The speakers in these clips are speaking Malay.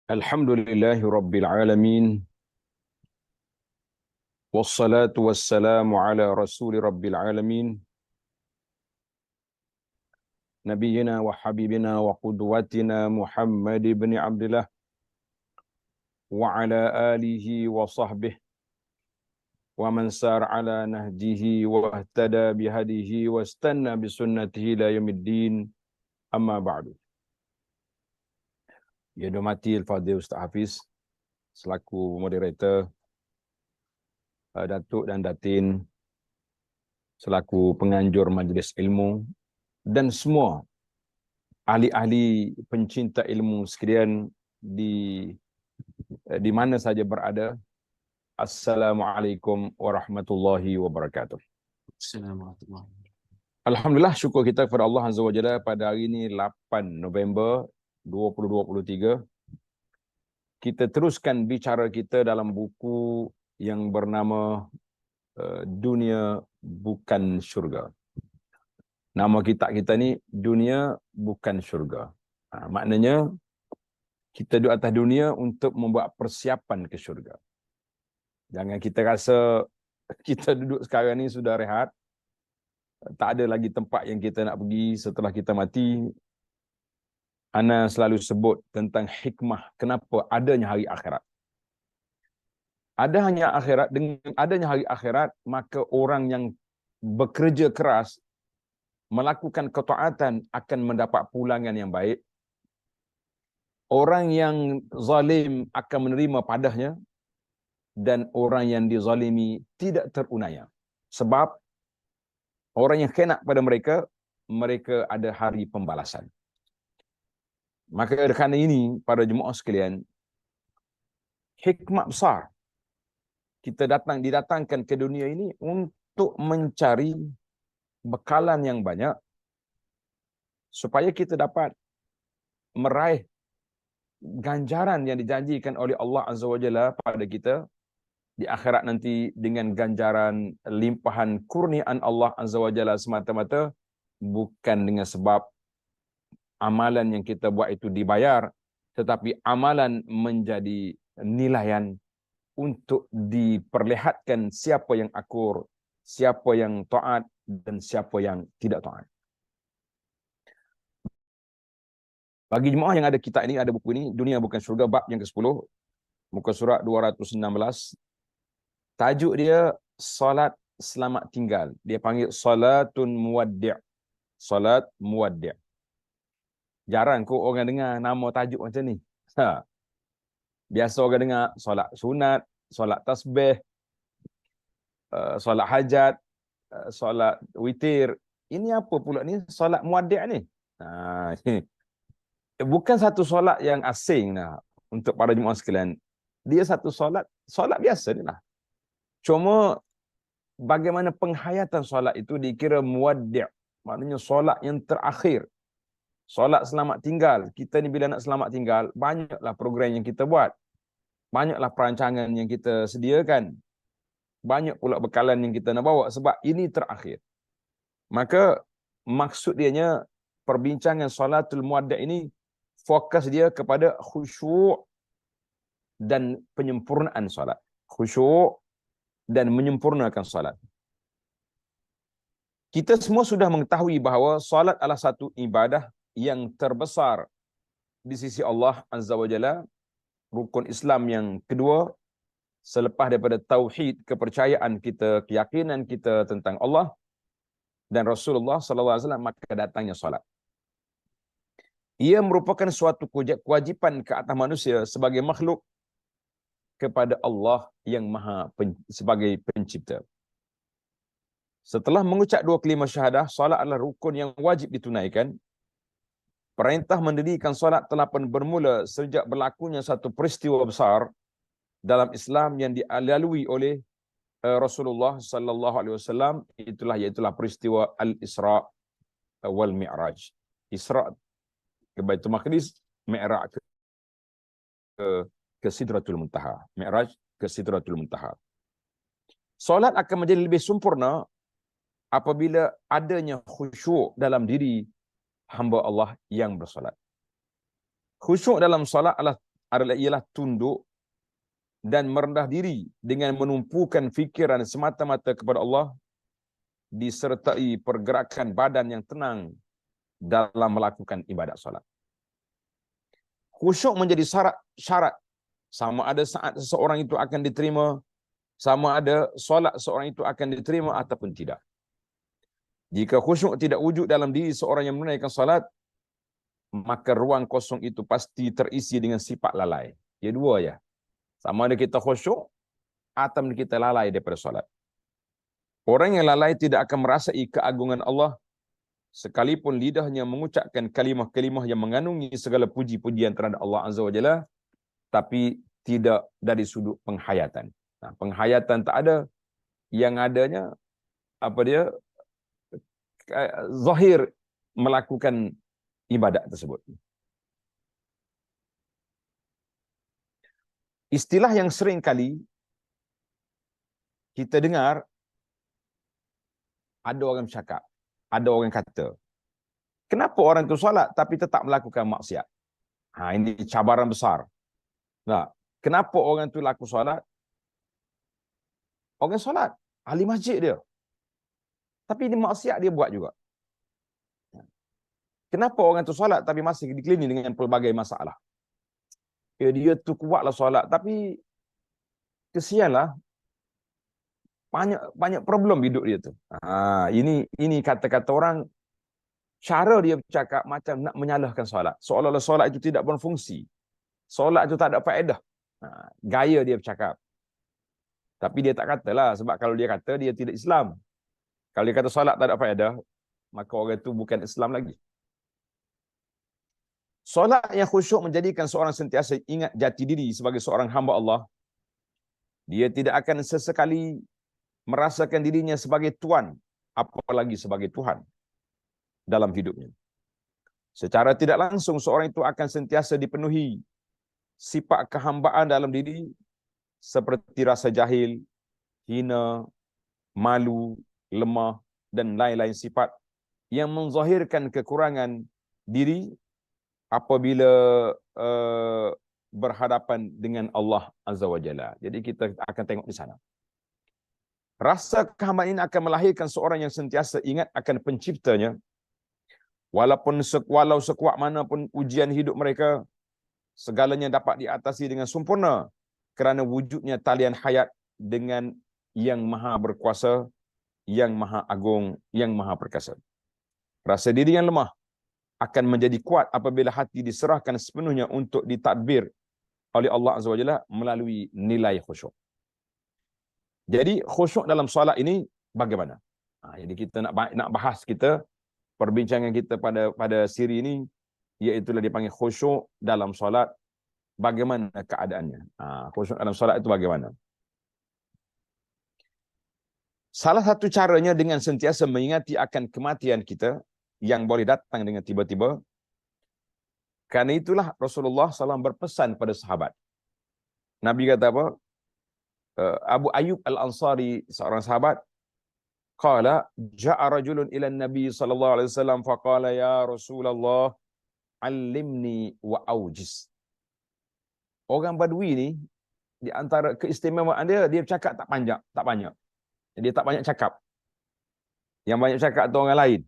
Alhamdulillahi Rabbil Alamin. Wassalatu wassalamu ala rasuli Rabbil Alamin. Nabiyyina wa habibina wa qudwatina Muhammad ibn Abdullah. Wa ala alihi wa sahbihi. Wa man sar ala nahjihi wa ihtada bihadihi wa istanna bisunnatihi ila yaumiddin. Amma ba'du. Yang dihormati Al-Fadhil Ustaz Hafiz selaku moderator, Datuk dan Datin selaku penganjur majlis ilmu, dan semua ahli-ahli pencinta ilmu sekalian di mana saja berada. Assalamualaikum warahmatullahi wabarakatuh. Assalamualaikum. Alhamdulillah, syukur kita kepada Allah Azza wa Jalla pada hari ini 8 November 2023. Kita teruskan bicara kita dalam buku yang bernama Dunia Bukan Syurga. Nama kita ni Dunia Bukan Syurga. Maknanya kita duduk atas dunia untuk membuat persiapan ke syurga. Jangan kita rasa kita duduk sekarang ni sudah rehat, tak ada lagi tempat yang kita nak pergi setelah kita mati. Ana selalu sebut tentang hikmah kenapa adanya hari akhirat. Adanya akhirat, dengan adanya hari akhirat, maka orang yang bekerja keras melakukan ketaatan akan mendapat pulangan yang baik. Orang yang zalim akan menerima padahnya, dan orang yang dizalimi tidak terunaya. Sebab orang yang khianat pada mereka, mereka ada hari pembalasan. Maka kerana ini, para jemaah sekalian, hikmat besar kita didatangkan ke dunia ini untuk mencari bekalan yang banyak supaya kita dapat meraih ganjaran yang dijanjikan oleh Allah Azza wa Jalla pada kita di akhirat nanti, dengan ganjaran limpahan kurniaan Allah Azza wa Jalla semata-mata, bukan dengan sebab amalan yang kita buat itu dibayar, tetapi amalan menjadi nilaian untuk diperlihatkan siapa yang akur, siapa yang taat, dan siapa yang tidak taat. Bagi jemaah yang ada kitab ini, ada buku ini, Dunia Bukan Syurga, bab yang ke-10, muka surat 216. Tajuk dia solat selamat tinggal. Dia panggil salatun muwaddi'. Salat muwaddi'. Jarang kau orang dengar nama tajuk macam ni. Biasa orang dengar solat sunat, solat tasbih, solat hajat, solat witir. Ini apa pula ni? Solat muwaddi' ni. Bukan satu solat yang asing lah untuk para jemaah sekalian. Dia satu solat biasa ni lah. Cuma bagaimana penghayatan solat itu dikira muwaddi', maknanya solat yang terakhir. Solat selamat tinggal. Kita ni bila nak selamat tinggal, banyaklah program yang kita buat. Banyaklah perancangan yang kita sediakan. Banyak pula bekalan yang kita nak bawa sebab ini terakhir. Maka maksud dianya perbincangan solatul muwaddi' ini fokus dia kepada khusyuk dan penyempurnaan solat. Khusyuk dan menyempurnakan solat. Kita semua sudah mengetahui bahawa solat adalah satu ibadah yang terbesar di sisi Allah Azza wa Jalla, rukun Islam yang kedua selepas daripada tauhid, kepercayaan kita, keyakinan kita tentang Allah dan Rasulullah sallallahu alaihi wasallam, maka datangnya solat. Ia merupakan suatu kewajipan ke atas manusia sebagai makhluk kepada Allah yang sebagai pencipta. Setelah mengucap dua kalimah syahadah, solat adalah rukun yang wajib ditunaikan. Perintah mendirikan solat telah pun bermula sejak berlakunya satu peristiwa besar dalam Islam yang dilalui oleh Rasulullah sallallahu alaihi wasallam, iaitulah peristiwa Al-Isra wal Mi'raj. Isra ke Baitul Maqdis, Mi'raj ke Sidratul Muntaha. Mi'raj ke Sidratul Muntaha. Solat akan menjadi lebih sempurna apabila adanya khusyuk dalam diri hamba Allah yang bersolat. Khusyuk dalam solat adalah ialah tunduk dan merendah diri dengan menumpukan fikiran semata-mata kepada Allah, disertai pergerakan badan yang tenang dalam melakukan ibadat solat. Khusyuk menjadi syarat sama ada saat seseorang itu akan diterima, sama ada solat seorang itu akan diterima ataupun tidak. Jika khusyuk tidak wujud dalam diri seorang yang menunaikan solat, maka ruang kosong itu pasti terisi dengan sifat lalai. Ya dua ya. Sama ada kita khusyuk atau kita lalai daripada solat. Orang yang lalai tidak akan merasai keagungan Allah sekalipun lidahnya mengucapkan kalimah-kalimah yang mengandungi segala puji-pujian terhadap Allah Azza wa Jalla, tapi tidak dari sudut penghayatan. Nah, penghayatan tak ada, yang adanya apa dia zahir melakukan ibadat tersebut. Istilah yang sering kali kita dengar, ada orang cakap, ada orang kata, kenapa orang itu solat tapi tetap melakukan maksiat? Ini cabaran besar. Nah, kenapa orang itu laku solat? Orang solat, ahli masjid dia, tapi ini maksiat dia buat juga. Kenapa orang itu solat tapi masih dikelilingi dengan pelbagai masalah? Ya, dia tu kuatlah solat, tapi kesianlah, banyak problem hidup dia tu. Ini kata-kata orang, cara dia bercakap macam nak menyalahkan solat, seolah-olah solat itu tidak berfungsi, solat itu tak ada faedah. Gaya dia bercakap. Tapi dia tak katalah, sebab kalau dia kata, dia tidak Islam. Kalau dia kata solat tak ada faedah, maka orang itu bukan Islam lagi. Solat yang khusyuk menjadikan seorang sentiasa ingat jati diri sebagai seorang hamba Allah. Dia tidak akan sesekali merasakan dirinya sebagai tuan, apalagi sebagai Tuhan dalam hidupnya. Secara tidak langsung seorang itu akan sentiasa dipenuhi sifat kehambaan dalam diri, seperti rasa jahil, hina, malu, lemah dan lain-lain sifat yang menzahirkan kekurangan diri apabila berhadapan dengan Allah Azza wa Jalla. Jadi kita akan tengok di sana. Rasa kehambaan ini akan melahirkan seorang yang sentiasa ingat akan penciptanya, walau sekuat mana pun ujian hidup mereka, segalanya dapat diatasi dengan sempurna kerana wujudnya talian hayat dengan yang maha berkuasa, yang maha agung, yang maha perkasa. Rasa diri yang lemah akan menjadi kuat apabila hati diserahkan sepenuhnya untuk ditadbir oleh Allah Azza wa Jalla melalui nilai khusyuk. Jadi khusyuk dalam solat ini bagaimana? Jadi kita nak bahas kita, perbincangan kita pada siri ini, iaitu dipanggil khusyuk dalam solat. Bagaimana keadaannya? Khusyuk dalam solat itu bagaimana? Salah satu caranya dengan sentiasa mengingati akan kematian kita yang boleh datang dengan tiba-tiba. Karena itulah Rasulullah SAW berpesan pada sahabat. Nabi kata apa? Abu Ayyub Al-Ansari, seorang sahabat, qala ja'a rajulun ila Nabi sallallahu alaihi wasallam faqala ya Rasulullah allimni wa aujiz. Orang Badui ni, di antara keistimewaan dia bercakap tak banyak. Dia tak banyak cakap. Yang banyak cakap tu orang lain.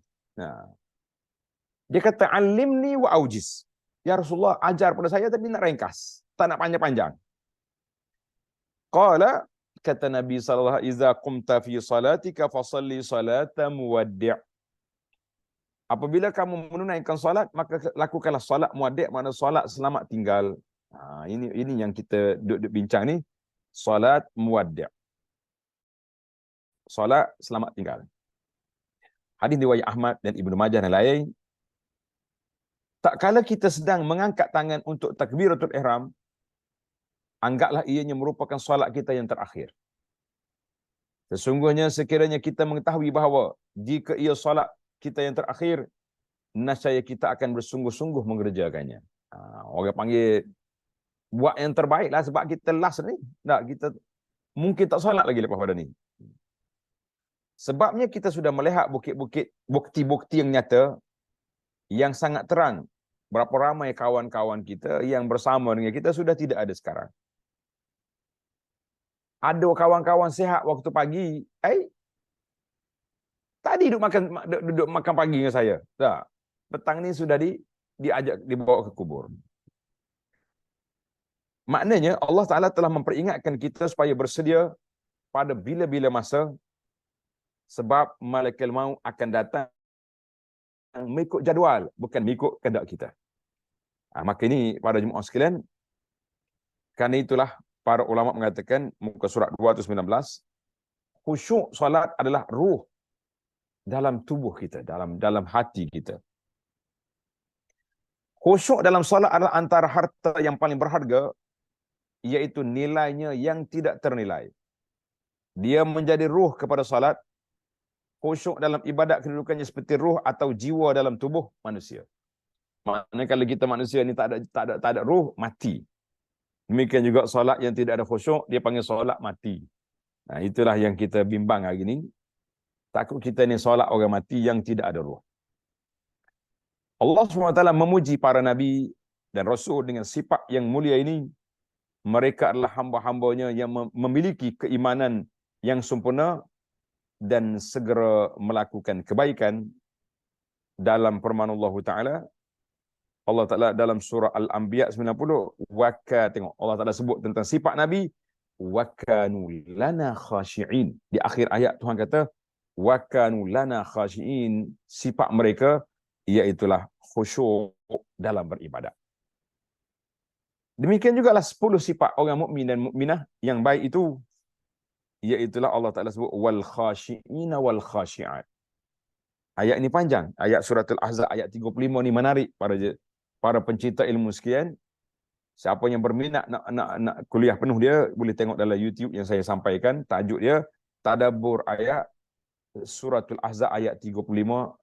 Dia kata allimni wa aujiz. Ya Rasulullah, ajar pada saya tapi nak ringkas, tak nak panjang-panjang. Qala, kata Nabi sallallahu alaihi wasallam, iza qumta fi salatika fasalli salata muwaddi'. Apabila kamu menunaikan salat, maka lakukanlah salat muwaddi', makna salat selamat tinggal. Ini yang kita duduk bincang ni, salat muwaddi'. Salat selamat tinggal. Hadis riwayat Ahmad dan Ibnu Majah dan lain. Tak kala kita sedang mengangkat tangan untuk takbiratul ihram, anggaplah ianya merupakan solat kita yang terakhir. Sesungguhnya sekiranya kita mengetahui bahawa jika ia solat kita yang terakhir, nescaya kita akan bersungguh-sungguh mengerjakannya. Orang panggil buat yang terbaik lah, sebab kita last ni. Kita mungkin tak solat lagi lepas pada ni. Sebabnya kita sudah melihat bukti-bukti yang nyata, yang sangat terang berapa ramai kawan-kawan kita yang bersama dengan kita sudah tidak ada sekarang. Ada kawan-kawan sihat waktu pagi, tadi duduk makan pagi dengan saya. Tak. Petang ni sudah diajak dibawa ke kubur. Maknanya Allah Ta'ala telah memperingatkan kita supaya bersedia pada bila-bila masa, sebab malaikat maut akan datang mengikut jadual, bukan mengikut kehendak kita. Maka ini para jemaah sekalian, kerana itulah para ulama mengatakan, muka surat 219, khusyuk solat adalah ruh dalam tubuh kita, dalam hati kita. Khusyuk dalam solat adalah antara harta yang paling berharga, iaitu nilainya yang tidak ternilai. Dia menjadi ruh kepada solat. Khusyuk dalam ibadat kedudukannya seperti ruh atau jiwa dalam tubuh manusia. Maknanya kalau kita manusia ni tak ada ruh, mati. Demikian juga solat yang tidak ada khusyuk, dia panggil solat mati. Itulah yang kita bimbang hari ini. Takut kita ni solat orang mati yang tidak ada ruh. Allah SWT memuji para nabi dan rasul dengan sifat yang mulia ini. Mereka adalah hamba-hambanya yang memiliki keimanan yang sempurna dan segera melakukan kebaikan. Dalam firman Allah Ta'ala, Allah Ta'ala dalam surah Al-Anbiya 90, tengok Allah Ta'ala sebut tentang sifat Nabi, wakanu lana khashi'in. Di akhir ayat Tuhan kata, wakanu lana khashi'in, sifat mereka iaitulah khusyuk dalam beribadat. Demikian jugalah 10 sifat orang mukmin dan mukminah yang baik itu, iaitulah Allah Ta'ala sebut wal khashi'ina wal khashi'at. Ayat ini panjang, ayat surah Al-Ahzab ayat 35 ni menarik para pencinta ilmu sekalian. Siapa yang berminat nak kuliah penuh dia, boleh tengok dalam YouTube yang saya sampaikan. Tajuk dia Tadabbur ayat Suratul Ahzab ayat 35,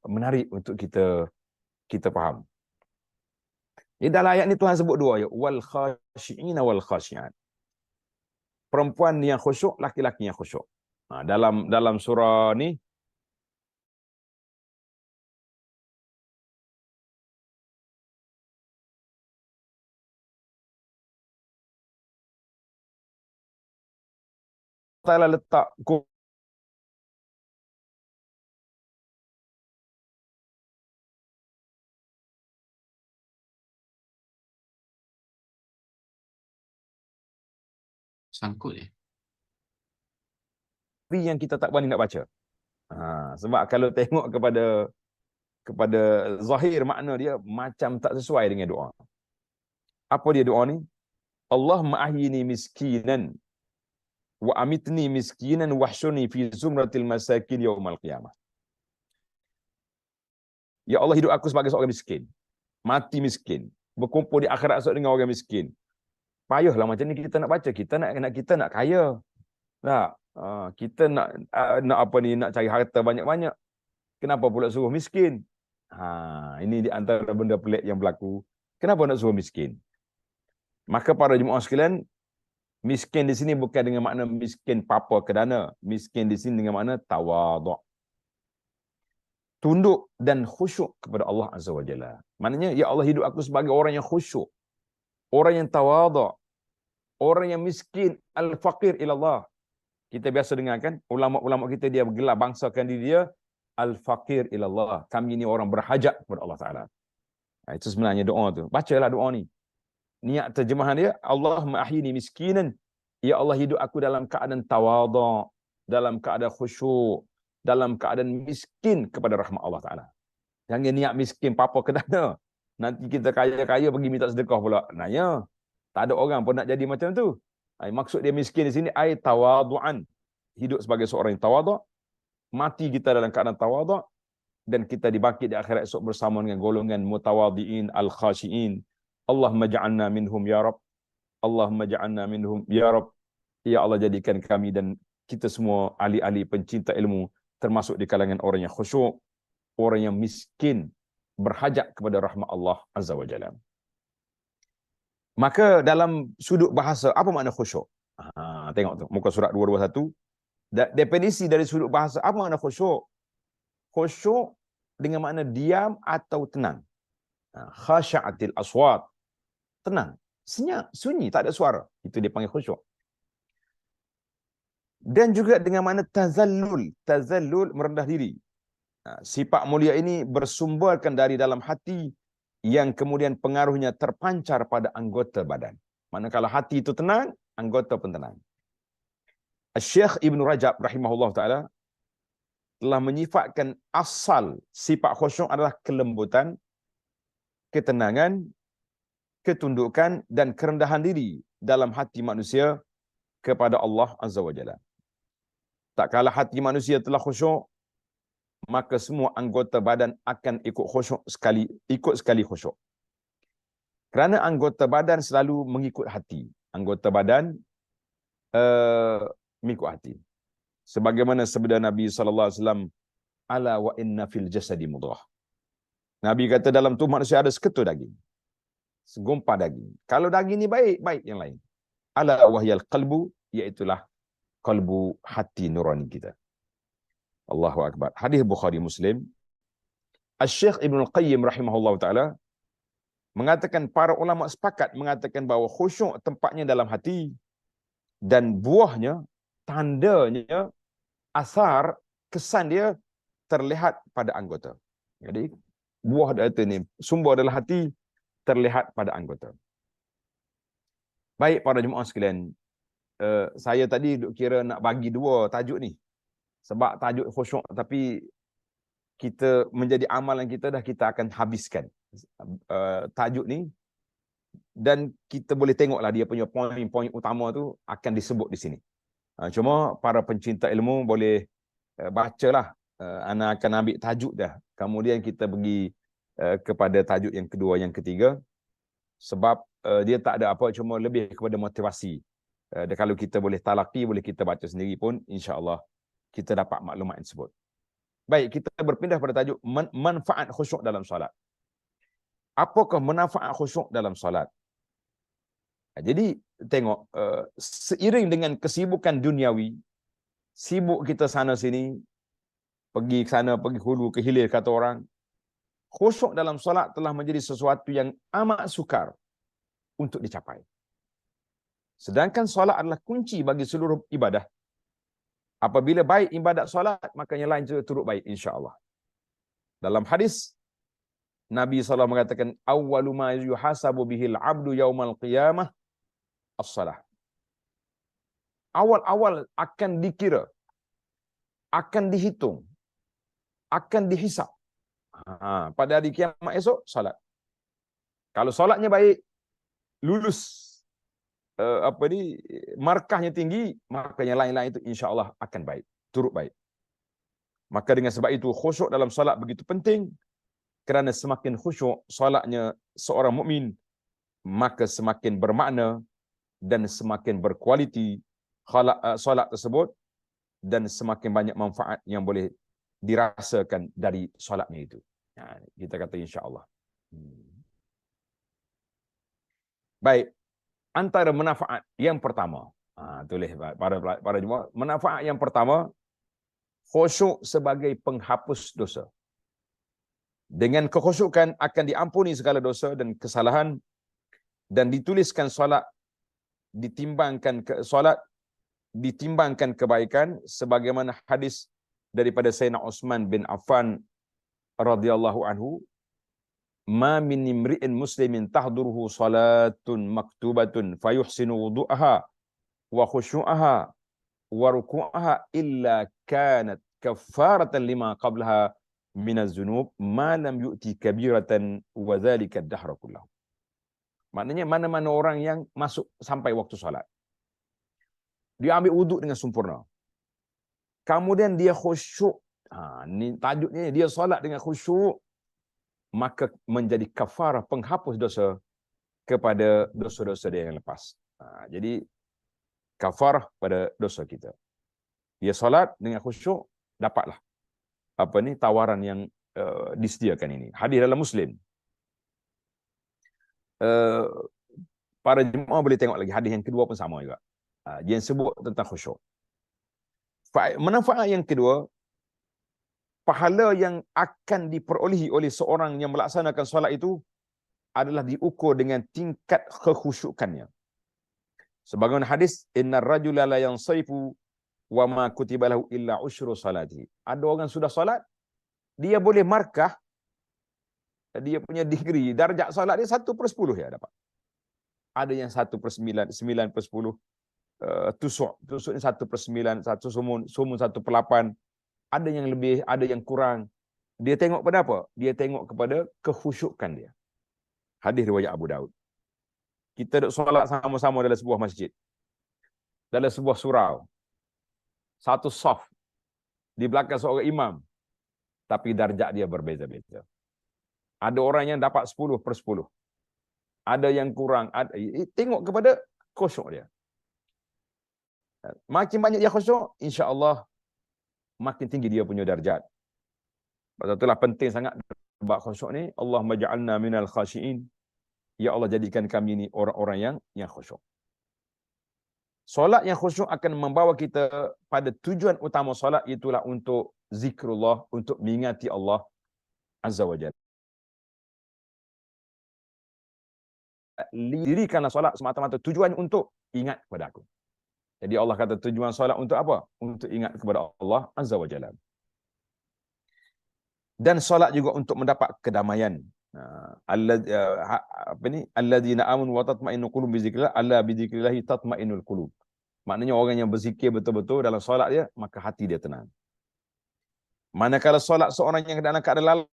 menarik untuk kita faham. Di dalam ayat ni Tuhan sebut dua ayat, wal khashi'ina wal khashi'at. Perempuan yang khusyuk, laki-laki yang khusyuk. Dalam surah ni Ta'ala letak sangkut yang kita tak berani nak baca. Sebab kalau tengok kepada zahir makna dia macam tak sesuai dengan doa. Apa dia doa ni? Allah ma'ahyini miskinan wa amitni miskinan wahsyuni fi zumratil masakin yaumal qiyamah. Ya Allah, hidup aku sebagai seorang miskin, mati miskin, berkumpul di akhirat esok dengan orang miskin. Payahlah macam ni kita nak baca, kita nak kaya. Tak, kita nak apa ni, nak cari harta banyak-banyak. Kenapa pula suruh miskin? Ini di antara benda pelik yang berlaku. Kenapa nak suruh miskin? Maka para jemaah sekalian, miskin di sini bukan dengan makna miskin papa kedana. Miskin di sini dengan makna tawaduk. Tunduk dan khusyuk kepada Allah Azza wa Jalla. Maknanya, ya Allah, hidup aku sebagai orang yang khusyuk, orang yang tawaduk, orang yang miskin, al-faqir ilallah. Kita biasa dengar kan, ulama-ulama kita dia bergelar bangsakan diri dia al-faqir ilallah. Kami ni orang berhajat kepada Allah Ta'ala. Itu sebenarnya doa tu. Bacalah doa ni. Niat terjemahan dia, Allah ma'ahyini miskinan. Ya Allah, hidup aku dalam keadaan tawaduk, dalam keadaan khusyuk, dalam keadaan miskin kepada rahmat Allah Ta'ala. Jangan niat miskin papa kedana. Nanti kita kaya-kaya pergi minta sedekah pula. Nanya, tak ada orang pun nak jadi macam tu. Maksud dia miskin di sini ai tawadu'an. Hidup sebagai seorang yang tawaduk, mati kita dalam keadaan tawaduk, dan kita dibangkit di akhirat esok bersama dengan golongan mutawadhi'in al-khashi'in. Allahumma ja'alna minhum ya Rabb. Allahumma ja'alna minhum ya Rabb. Ya Allah, jadikan kami dan kita semua ahli-ahli pencinta ilmu termasuk di kalangan orang yang khusyuk, orang yang miskin, berhajat kepada rahmat Allah Azza wa Jalla. Maka dalam sudut bahasa, apa makna khusyuk? Tengok tu, muka surat 221. Definisi dari sudut bahasa, apa makna khusyuk? Khusyuk dengan makna diam atau tenang. Khasha'atil aswat. Tenang, senyap, sunyi, tak ada suara. Itu dipanggil khusyuk. Dan juga dengan makna tazallul. Tazallul, merendah diri. Sifat mulia ini bersumberkan dari dalam hati yang kemudian pengaruhnya terpancar pada anggota badan. Manakala hati itu tenang, anggota pun tenang. Syekh Ibn Rajab rahimahullah ta'ala telah menyifatkan asal sifat khusyuk adalah kelembutan, ketenangan, ketundukan dan kerendahan diri dalam hati manusia kepada Allah Azza wa Jalla. Tak kala hati manusia telah khusyuk, maka semua anggota badan akan ikut sekali khusyuk. Kerana anggota badan selalu mengikut hati. Anggota badan mengikut hati. Sebagaimana sabda Nabi SAW, ala wa inna fil jasadi mudghah. Nabi kata dalam tubuh manusia ada seketul daging. Segumpal daging. Kalau daging ni baik, baik yang lain. Ala wahyal qalbu, iaitulah qalbu hati nurani kita. Allahu Akbar. Hadis Bukhari Muslim. Syekh Ibn Qayyim rahimahullah ta'ala mengatakan, para ulama sepakat mengatakan bahawa khusyuk tempatnya dalam hati dan buahnya, tandanya, asar, kesan dia terlihat pada anggota. Jadi buah data ni, sumber adalah hati, terlihat pada anggota. Baik para jemaah sekalian, saya tadi duk kira nak bagi dua tajuk ni. Sebab tajuk khusyuk, tapi kita menjadi amalan kita dah, kita akan habiskan tajuk ni. Dan kita boleh tengoklah dia punya poin-poin utama tu akan disebut di sini. Cuma para pencinta ilmu boleh bacalah. Ana akan ambil tajuk dah. Kemudian kita pergi kepada tajuk yang kedua, yang ketiga. Sebab dia tak ada apa, cuma lebih kepada motivasi. Kalau kita boleh talaki, boleh kita baca sendiri pun, insya-Allah kita dapat maklumat tersebut. Baik, kita berpindah pada tajuk manfaat khusyuk dalam solat. Apakah manfaat khusyuk dalam solat? Jadi tengok, seiring dengan kesibukan duniawi, sibuk kita sana sini, pergi ke sana, pergi hulu ke hilir kata orang, khusyuk dalam solat telah menjadi sesuatu yang amat sukar untuk dicapai. Sedangkan solat adalah kunci bagi seluruh ibadah. Apabila baik ibadat solat, maka yang lain juga turut baik, insya-Allah. Dalam hadis Nabi SAW mengatakan, awwalu ma yuhasabu bihil abdu yaumal qiyamah as-salah. Awal-awal akan dikira, akan dihitung, akan dihisap pada hari kiamat esok, solat. Kalau solatnya baik, lulus markahnya tinggi, maka yang lain-lain itu insya-Allah akan baik, turut baik. Maka dengan sebab itu khusyuk dalam solat begitu penting, kerana semakin khusyuk solatnya seorang mukmin, maka semakin bermakna dan semakin berkualiti solat tersebut, dan semakin banyak manfaat yang boleh dirasakan dari solatnya itu. Kita kata insya-Allah. Baik, antara manfaat yang pertama, tulis para jemaah, manfaat yang pertama, khusyuk sebagai penghapus dosa. Dengan kekhusyukan akan diampuni segala dosa dan kesalahan, dan dituliskan solat ditimbangkan kebaikan, sebagaimana hadis daripada Sayyidina Utsman bin Affan radhiyallahu anhu, ma min imri'in muslimin tahduruhu salatun maktubatun fayuhsinu wudu'aha wa khusyu'aha wa ruku'aha illa kanat kaffaratan lima qablaha minaz zunub ma lam yu'ti kabiratan wa dhalika ad-dahr kullahu. Maknanya mana-mana orang yang masuk sampai waktu solat, dia ambil wuduk dengan sempurna, kemudian dia khusyuk, ni tajuknya, dia solat dengan khusyuk, maka menjadi kafarah, penghapus dosa kepada dosa-dosa dia yang lepas. Jadi kafarah pada dosa kita. Dia solat dengan khusyuk, dapatlah tawaran yang disediakan ini. Hadis dalam Muslim. Para jemaah boleh tengok lagi hadis yang kedua pun sama juga. Dia yang sebut tentang khusyuk. Manfaat yang kedua, pahala yang akan diperolehi oleh seorang yang melaksanakan solat itu adalah diukur dengan tingkat kekhusyukannya. Sebagaimana hadis, innar rajula la yansarifu wa ma kutiba lahu illa usyru salati. Ada orang sudah solat, dia boleh markah, dia punya degree, darjat solat dia 1/10 ya dapat. Ada yang 1/9, 9/10, tusuk ni 1/9, 1 sumun 1/8. Ada yang lebih, ada yang kurang. Dia tengok pada apa? Dia tengok kepada kekhusyukan dia. Hadis riwayat Abu Daud. Kita duduk solat sama-sama dalam sebuah masjid, dalam sebuah surau, satu saf, di belakang seorang imam, tapi darjat dia berbeza-beza. Ada orang yang dapat 10/10. Ada yang kurang. Tengok kepada khusyuk dia. Makin banyak dia khusyuk, insya-Allah makin tinggi dia punya darjat. Sebab itulah penting sangat bab khusyuk ni. Allahumma ja'alna minal khashiin. Ya Allah, jadikan kami ni orang-orang yang khusyuk. Solat yang khusyuk akan membawa kita pada tujuan utama solat, itulah untuk zikrullah, untuk mengingati Allah Azza wa Jalla. Dirikanlah solat semata-mata tujuan untuk ingat kepada aku. Jadi Allah kata tujuan solat untuk apa? Untuk ingat kepada Allah Azza wa Jalla. Dan solat juga untuk mendapat kedamaian. Alladzina amanu wa tatma'innu qulub bi dzikrillah, alla bi dzikrillah tatma'innul qulub. Maknanya orang yang berzikir betul-betul dalam solat dia, maka hati dia tenang. Manakala solat seorang yang dalam keadaan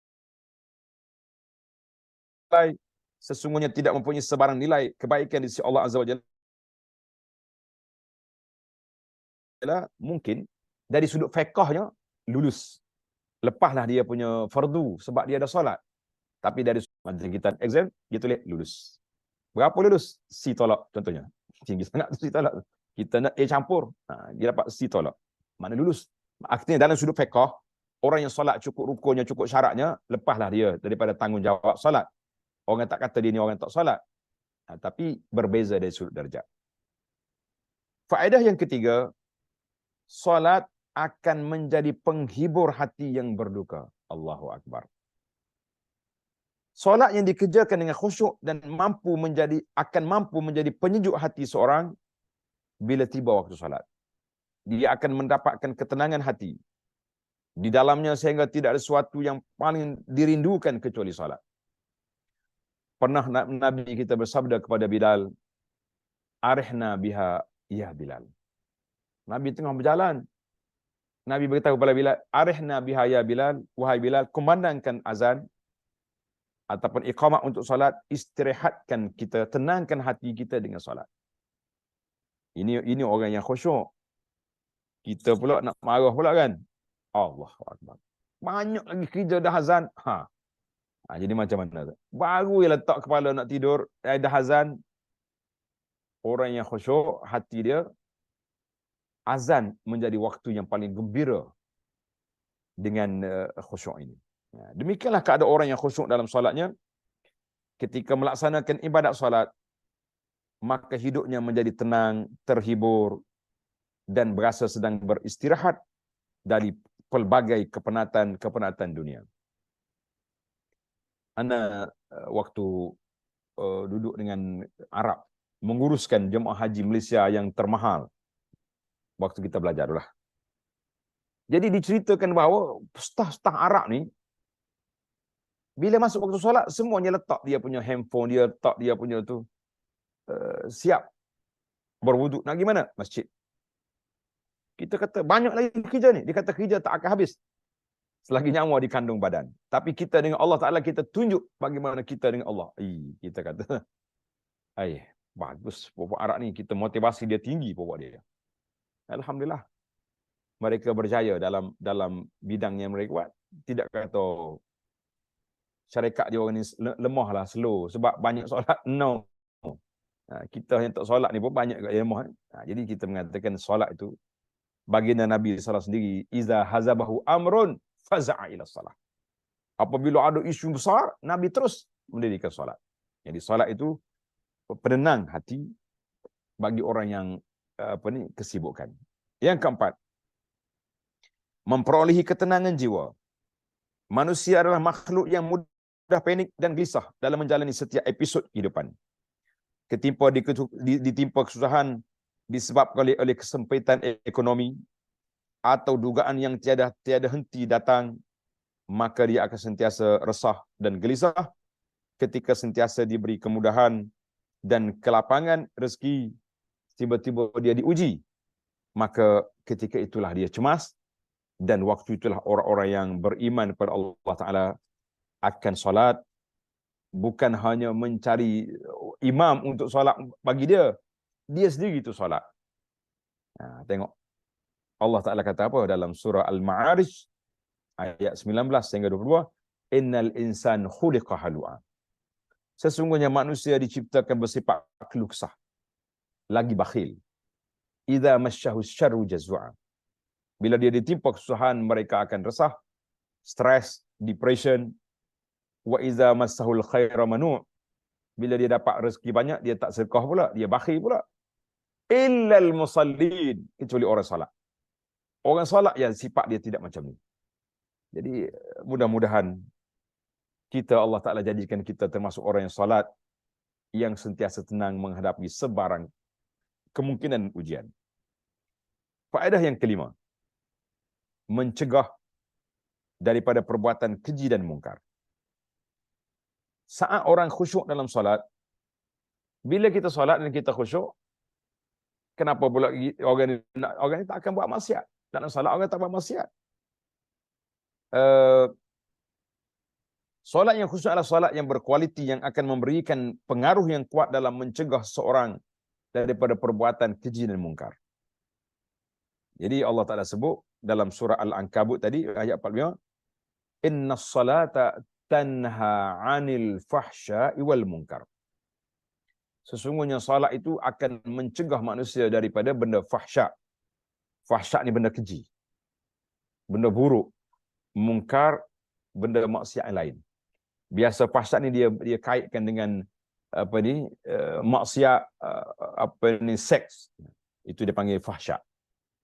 lalai, sesungguhnya tidak mempunyai sebarang nilai kebaikan di sisi Allah Azza wa Jalla. Mungkin dari sudut fiqhnya lulus, lepaslah dia punya fardu sebab dia ada solat. Tapi dari macam kita exam, dia tulis lulus. Berapa lulus? C tolak contohnya. Tinggi sangat tu C tolak. Kita nak A campur, dia dapat C tolak. Mana lulus? Artinya dalam sudut fiqh, orang yang solat cukup rukunnya, cukup syaratnya, lepaslah dia daripada tanggungjawab solat. Orang tak kata dia ni orang tak solat. Tapi berbeza dari sudut darjat. Faedah yang ketiga, solat akan menjadi penghibur hati yang berduka. Allahu Akbar. Solat yang dikerjakan dengan khusyuk dan akan mampu menjadi penyejuk hati seorang bila tiba waktu solat. Dia akan mendapatkan ketenangan hati di dalamnya sehingga tidak ada sesuatu yang paling dirindukan kecuali solat. Pernah Nabi kita bersabda kepada Bilal, "Arihna biha ya Bilal." Nabi tengah berjalan, Nabi beritahu kepada Bilal, "Arihna biha ya Bilal, wahai Bilal, kumandangkan azan ataupun iqamah untuk solat, istirahatkan kita, tenangkan hati kita dengan solat." Ini orang yang khusyuk. Kita pula nak marah pula kan. Allahu Akbar. Banyak lagi kerja dah azan. Jadi macam mana tu? Baru dia letak kepala nak tidur, dah azan. Orang yang khusyuk, hati dia, azan menjadi waktu yang paling gembira dengan khusyuk ini. Demikianlah keadaan orang yang khusyuk dalam solatnya. Ketika melaksanakan ibadat solat, maka hidupnya menjadi tenang, terhibur, dan berasa sedang beristirahat dari pelbagai kepenatan dunia. Ana waktu duduk dengan Arab, menguruskan jemaah haji Malaysia yang termahal, waktu kita belajar lah. Jadi diceritakan bahawa staf-staf Arab ni, bila masuk waktu solat, semuanya letak dia punya handphone, dia letak dia punya tu, siap berwuduk. Nak gimana? Masjid. Kita kata banyak lagi kerja ni. Dia kata kerja tak akan habis selagi nyawa di kandung badan. Tapi kita dengan Allah Ta'ala, kita tunjuk bagaimana kita dengan Allah. Kita kata, bagus pokok Arab ni, kita motivasi dia tinggi pokok dia. Alhamdulillah. Mereka berjaya dalam bidang yang mereka buat. Tidak kata syarikat dia orang ni lemah lah, slow. Sebab banyak solat. No. Kita yang tak solat ni pun banyak kat lemah. Jadi kita mengatakan solat itu, baginda Nabi SAW sendiri, iza hazabahu amrun faza'a ila salat. Apabila ada isu besar, Nabi terus mendirikan solat. Jadi solat itu penenang hati bagi orang yang kesibukan. Yang keempat, memperolehi ketenangan jiwa. Manusia adalah makhluk yang mudah panik dan gelisah dalam menjalani setiap episod kehidupan. Ditimpa kesusahan disebabkan oleh kesempitan ekonomi atau dugaan yang tiada henti datang, maka dia akan sentiasa resah dan gelisah. Ketika sentiasa diberi kemudahan dan kelapangan rezeki, tiba-tiba dia diuji, maka ketika itulah dia cemas, dan waktu itulah orang-orang yang beriman kepada Allah Ta'ala akan solat, bukan hanya mencari imam untuk solat bagi dia sendiri itu solat. Tengok Allah Ta'ala kata apa dalam surah Al-Ma'arij ayat 19 hingga 22, innal insan khuliqa halu'a. Sesungguhnya manusia diciptakan bersifat keluh kesah, lagi bakhil. Idza masyahu syarru jazua. Bila dia ditimpa kesusahan, mereka akan resah, stres, depression. Wa idza massahul khaira manu'. Bila dia dapat rezeki banyak, dia tak sedekah pula, dia bakhil pula. Illal musallin, kecuali orang salat. Orang salat yang sifat dia tidak macam ni. Jadi mudah-mudahan kita, Allah Ta'ala jadikan kita termasuk orang yang salat, yang sentiasa tenang menghadapi sebarang kemungkinan ujian. Faedah yang kelima, mencegah daripada perbuatan keji dan mungkar. Saat orang khusyuk dalam solat, bila kita solat dan kita khusyuk, kenapa pula orang ni tak akan buat maksiat? Dalam solat orang tak buat maksiat. Solat yang khusyuk adalah solat yang berkualiti, yang akan memberikan pengaruh yang kuat dalam mencegah seorang daripada perbuatan keji dan mungkar. Jadi Allah Ta'ala sebut dalam surah Al-Ankabut tadi, ayat 45, inna salata tanha 'anil fahsya'i wal munkar. Sesungguhnya salat itu akan mencegah manusia daripada benda fahsya'. Fahsya' ni benda keji, benda buruk. Mungkar, benda maksiat yang lain. Biasa fahsya' ni dia kaitkan dengan maksiat, seks. Itu dia panggil fahsya'.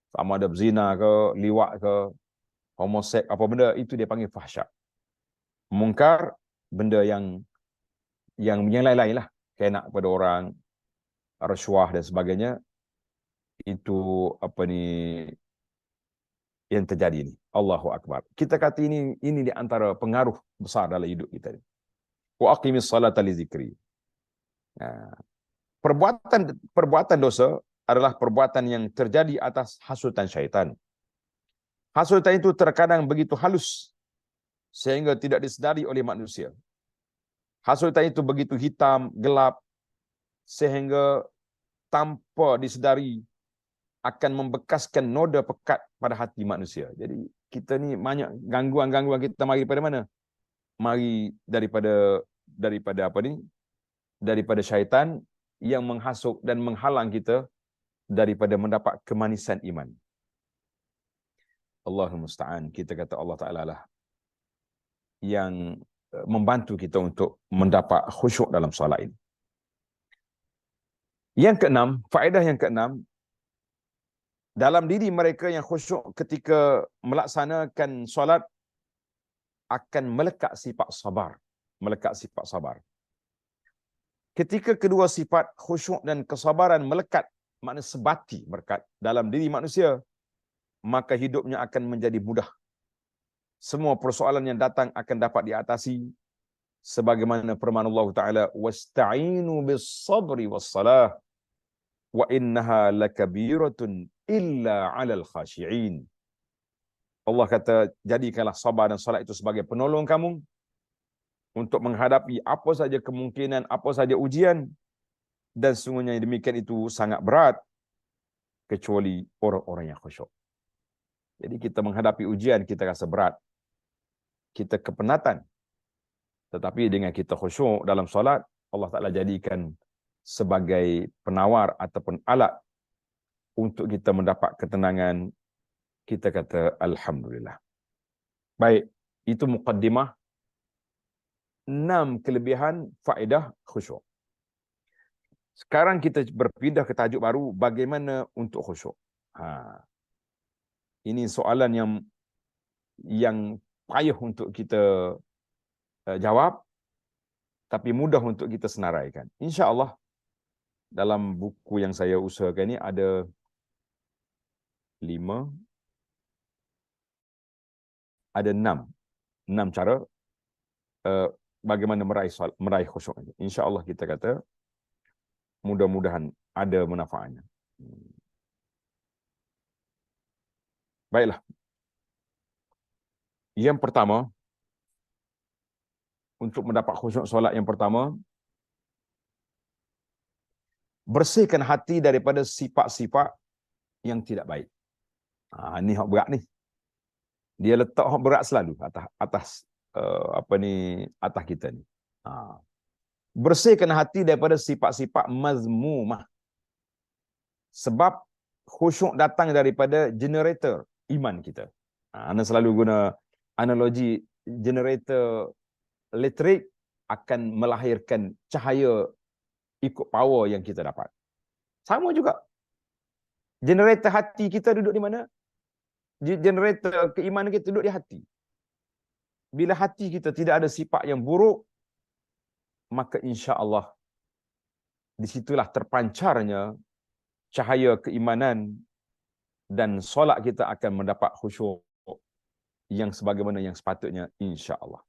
Sama ada zina ke, liwat ke, homoseks, apa benda, itu dia panggil fahsya'. Mungkar, benda yang lain-lain lah. Kayak nak kepada orang, rasuah dan sebagainya. Itu yang terjadi ni. Allahu Akbar. Kita kata ini di antara pengaruh besar dalam hidup kita ni. Wa aqimis salata li zikri. Perbuatan dosa adalah perbuatan yang terjadi atas hasutan syaitan. Hasutan itu terkadang begitu halus sehingga tidak disedari oleh manusia. Hasutan itu begitu hitam, gelap, sehingga tanpa disedari akan membekaskan noda pekat pada hati manusia. Jadi kita ni banyak gangguan-gangguan kita mari daripada mana? Mari daripada daripada syaitan yang menghasut dan menghalang kita daripada mendapat kemanisan iman. Allahul musta'an. Kita kata Allah Ta'ala lah yang membantu kita untuk mendapat khusyuk dalam solat ini. Yang keenam, faedah yang keenam, dalam diri mereka yang khusyuk ketika melaksanakan solat akan melekat sifat sabar. Melekat sifat sabar. Ketika kedua sifat khusyuk dan kesabaran melekat, makna sebati berkat dalam diri manusia, maka hidupnya akan menjadi mudah. Semua persoalan yang datang akan dapat diatasi. Sebagaimana firman Allah Ta'ala, wasta'inu bis sabri was salah wa innaha lakabiratun illa 'alal khashi'in. Allah kata, jadikanlah sabar dan salat itu sebagai penolong kamu untuk menghadapi apa saja kemungkinan, apa saja ujian, dan sungguhnya demikian itu sangat berat kecuali orang-orang yang khusyuk. Jadi kita menghadapi ujian, kita rasa berat, kita kepenatan, tetapi dengan kita khusyuk dalam solat, Allah Ta'ala jadikan sebagai penawar ataupun alat untuk kita mendapat ketenangan. Kita kata Alhamdulillah. Baik, itu muqaddimah 6 kelebihan faedah khusyuk. Sekarang kita berpindah ke tajuk baru, bagaimana untuk khusyuk. Ini soalan yang payah untuk kita jawab, tapi mudah untuk kita senaraikan. Insya-Allah dalam buku yang saya usahakan ini ada 6 cara bagaimana meraih khusyuk. Insya-Allah kita kata mudah-mudahan ada manfaatnya. Baiklah. Yang pertama, untuk mendapat khusyuk solat yang pertama, bersihkan hati daripada sifat-sifat yang tidak baik. Ini hak berat ni. Dia letak hak berat selalu atas atas kita ni. Bersihkan hati daripada sifat-sifat mazmumah. Sebab khusyuk datang daripada generator iman kita. Ana selalu guna analogi generator elektrik akan melahirkan cahaya ikut power yang kita dapat. Sama juga. Generator hati kita duduk di mana? Generator keimanan kita duduk di hati. Bila hati kita tidak ada sifat yang buruk, maka insya-Allah di situlah terpancarnya cahaya keimanan dan solat kita akan mendapat khusyuk yang sebagaimana yang sepatutnya insya-Allah.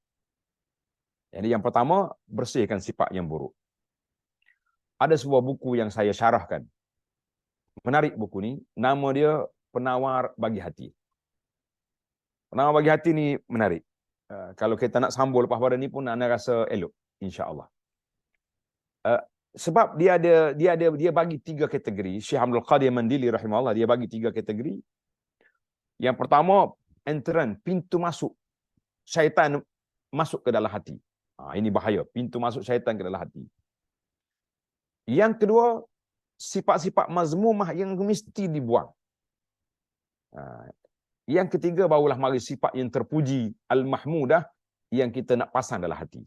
Jadi yang pertama, bersihkan sifat yang buruk. Ada sebuah buku yang saya syarahkan. Menarik buku ni, nama dia Penawar Bagi Hati. Penawar Bagi Hati ni menarik. Kalau kita nak sambung lepas pada ni pun anda rasa elok insya-Allah. Sebab dia bagi 3 kategori. Syekh Abdul Qadir Mandili rahimahullah, dia bagi 3 kategori. Yang pertama, entrance, pintu masuk syaitan masuk ke dalam hati. Ini bahaya, pintu masuk syaitan ke dalam hati. Yang kedua, sifat-sifat mazmumah yang mesti dibuang. Yang ketiga, barulah mari sifat yang terpuji, al-mahmudah, yang kita nak pasang dalam hati.